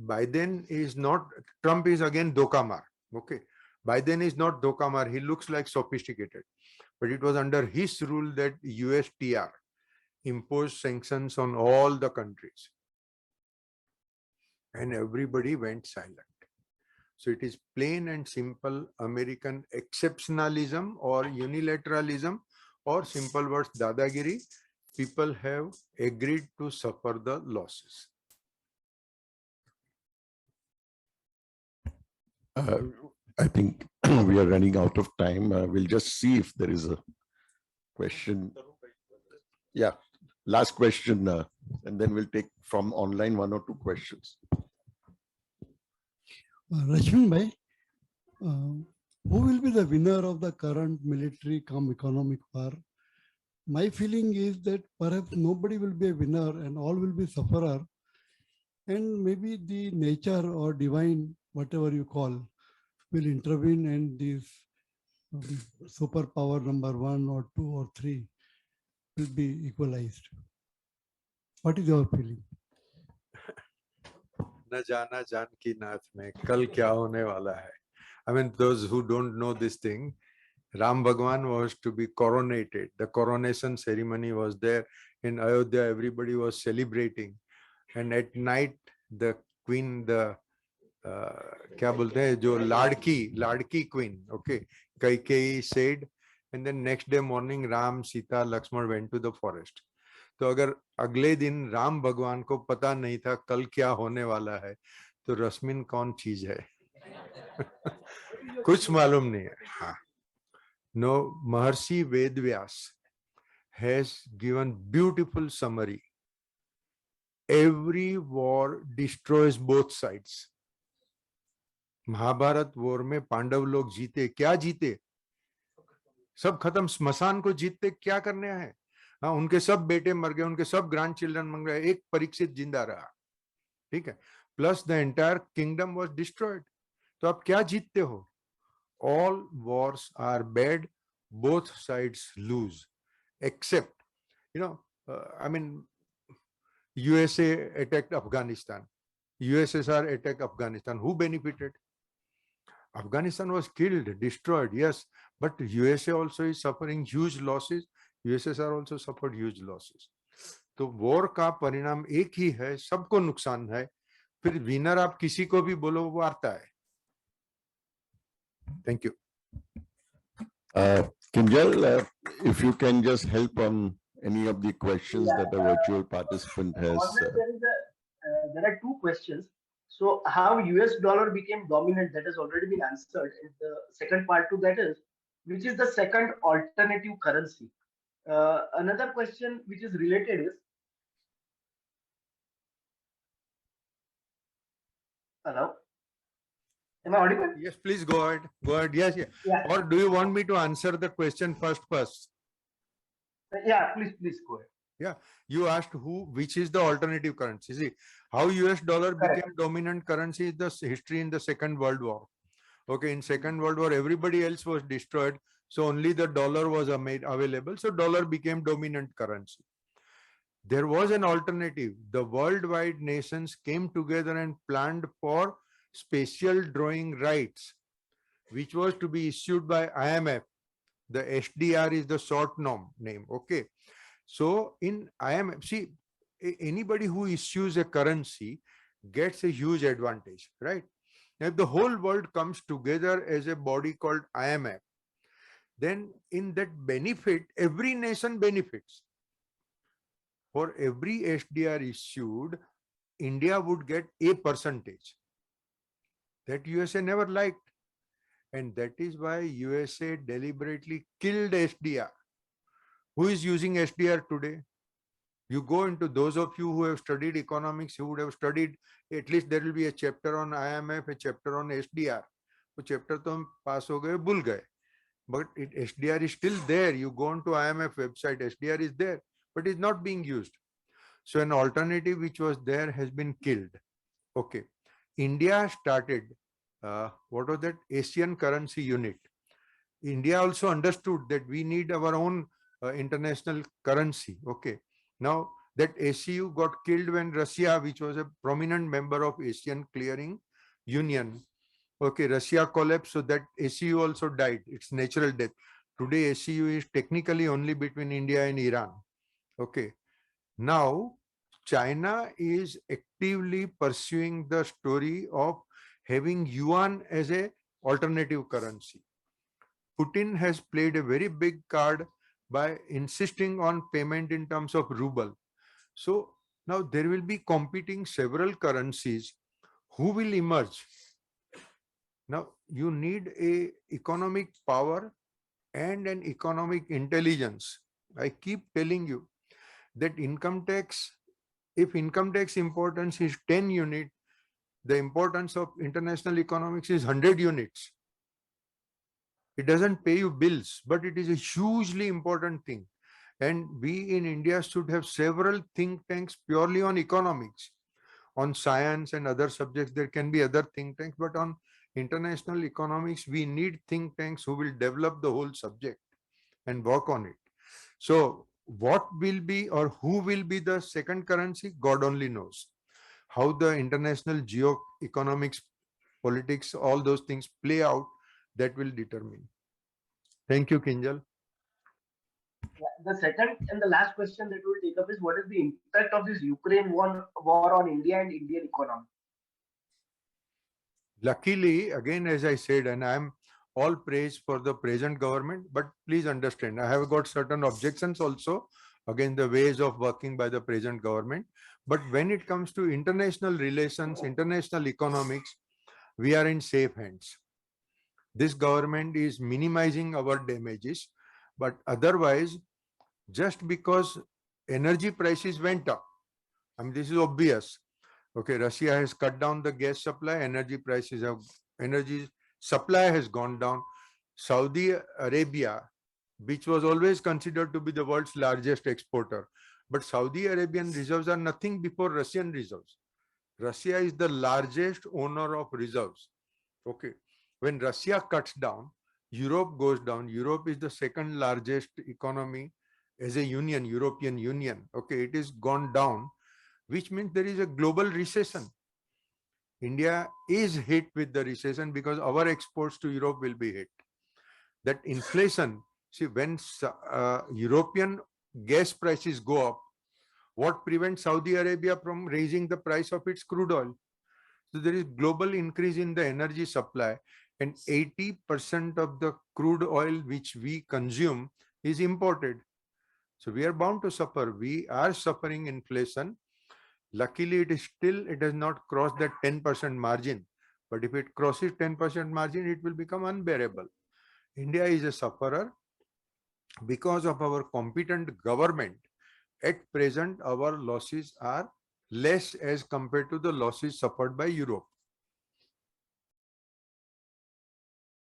Biden is not, Trump is again Dokamar. Okay. Biden is not Dokamar. He looks like sophisticated. But it was under his rule that USTR imposed sanctions on all the countries. And everybody went silent. So it is plain and simple American exceptionalism or unilateralism, or simple words, dadagiri. People have agreed to suffer the losses. I think we are running out of time. We'll just see if there is a question. Yeah, last question, and then we'll take from online 1 or 2 questions. Rashmin bhai, who will be the winner of the current military economic war? My feeling is that perhaps nobody will be a winner and all will be sufferer, and maybe the nature or divine, whatever you call, will intervene and this superpower number 1 or 2 or 3 will be equalized. What is your feeling? न जाना जानकी नाथ में कल क्या होने वाला है. I mean, those who don't know this thing, Ram Bhagwan was to be coronated. The coronation ceremony was there in Ayodhya. Everybody was celebrating, and at night the queen, the क्या बोलते हैं जो लाड़की queen, okay, Kaikeyi said and then next day morning Ram, Sita, Lakshman went to the forest. तो अगर अगले दिन राम भगवान को पता नहीं था कल क्या होने वाला है, तो रश्मिन कौन चीज है? कुछ मालूम नहीं है. हाँ. No, Maharshi Vedvyas has given beautiful summary. Every war destroys both sides. Mahabharata war में पांडव लोग जीते, क्या जीते? सब खत्म. स्मशान को जीतते क्या करने है? हाँ, उनके सब बेटे मर गए, उनके सब ग्रैंड चिल्ड्रन मर गए, एक परीक्षित जिंदा रहा. ठीक है. Plus the entire kingdom was destroyed. तो आप क्या जीतते हो? All wars are bad, both sides lose, except, I mean, USA attacked Afghanistan, USSR attacked Afghanistan. Who benefited? Afghanistan was killed, destroyed, yes, but USA also is suffering huge losses. USSR also suffered huge losses. तो war का परिणाम एक ही है, सबको नुकसान है. फिर winner आप किसी को भी बोलो, वो आता है. Thank you. Kinjal, if you can just help on any of the questions that the virtual participant has. Always there are two questions. So how US dollar became dominant, that has already been answered. And the second part to that is, which is the second alternative currency? Another question which is related is, hello? Am I audible? Yes, please go ahead. Go ahead. Yes, yes. Yeah. Or do you want me to answer the question first? Yeah, please go ahead. Yeah, you asked which is the alternative currency. See, how US dollar Correct. became dominant currency is the history in the Second World War. Okay, in Second World War, everybody else was destroyed. So only the dollar was made available. So dollar became dominant currency. There was an alternative. The worldwide nations came together and planned for special drawing rights, which was to be issued by IMF. The SDR is the short name. Okay. So in IMF, see, anybody who issues a currency gets a huge advantage, right? Now, if the whole world comes together as a body called IMF, then in that benefit, every nation benefits. For every SDR issued, India would get a percentage. That USA never liked. And that is why USA deliberately killed SDR. Who is using SDR today? You go into those of you who have studied economics, you would have studied, at least there will be a chapter on IMF, a chapter on SDR. वो chapter तो हम पास हो गए, भूल गए. But SDR is still there. You go onto IMF website, SDR is there, but it's not being used. So an alternative which was there has been killed. Okay. India started, what was that? Asian currency unit. India also understood that we need our own international currency. Okay. Now that ACU got killed when Russia, which was a prominent member of Asian Clearing Union, okay, Russia collapsed, so that ACU also died. It's natural death. Today ACU is technically only between India and Iran. Okay. Now China is actively pursuing the story of having yuan as a alternative currency. Putin has played a very big card by insisting on payment in terms of ruble. So now there will be competing several currencies. Who will emerge? Now you need a economic power and an economic intelligence. I keep telling you that income tax, if income tax importance is 10 units, the importance of international economics is 100 units. It doesn't pay you bills, but it is a hugely important thing. And we in India should have several think tanks purely on economics. On science and other subjects, there can be other think tanks, but on international economics, we need think tanks who will develop the whole subject and work on it. So what will be or who will be the second currency? God only knows. How the international geo-economics, politics, all those things play out, that will determine. Thank you, Kinjal. Yeah, the second and the last question that we'll take up is, what is the impact of this Ukraine war on India and Indian economy? Luckily, again, as I said, and I'm all praise for the present government, but please understand, I have got certain objections also against the ways of working by the present government. But when it comes to international relations, international economics, we are in safe hands. This government is minimizing our damages, but otherwise, just because energy prices went up, I mean, this is obvious. Okay, Russia has cut down the gas supply, energy supply has gone down. Saudi Arabia, which was always considered to be the world's largest exporter, but Saudi Arabian reserves are nothing before Russian reserves. Russia is the largest owner of reserves. Okay, when Russia cuts down, Europe goes down. Europe is the second largest economy as a union, European Union. Okay, it is gone down, which means there is a global recession. India is hit with the recession because our exports to Europe will be hit. That inflation, see, when European gas prices go up, what prevents Saudi Arabia from raising the price of its crude oil? So there is global increase in the energy supply, and 80% of the crude oil which we consume is imported. So we are bound to suffer. We are suffering inflation. Luckily, it has not crossed that 10% margin. But if it crosses 10% margin, it will become unbearable. India is a sufferer because of our competent government. At present, our losses are less as compared to the losses suffered by Europe.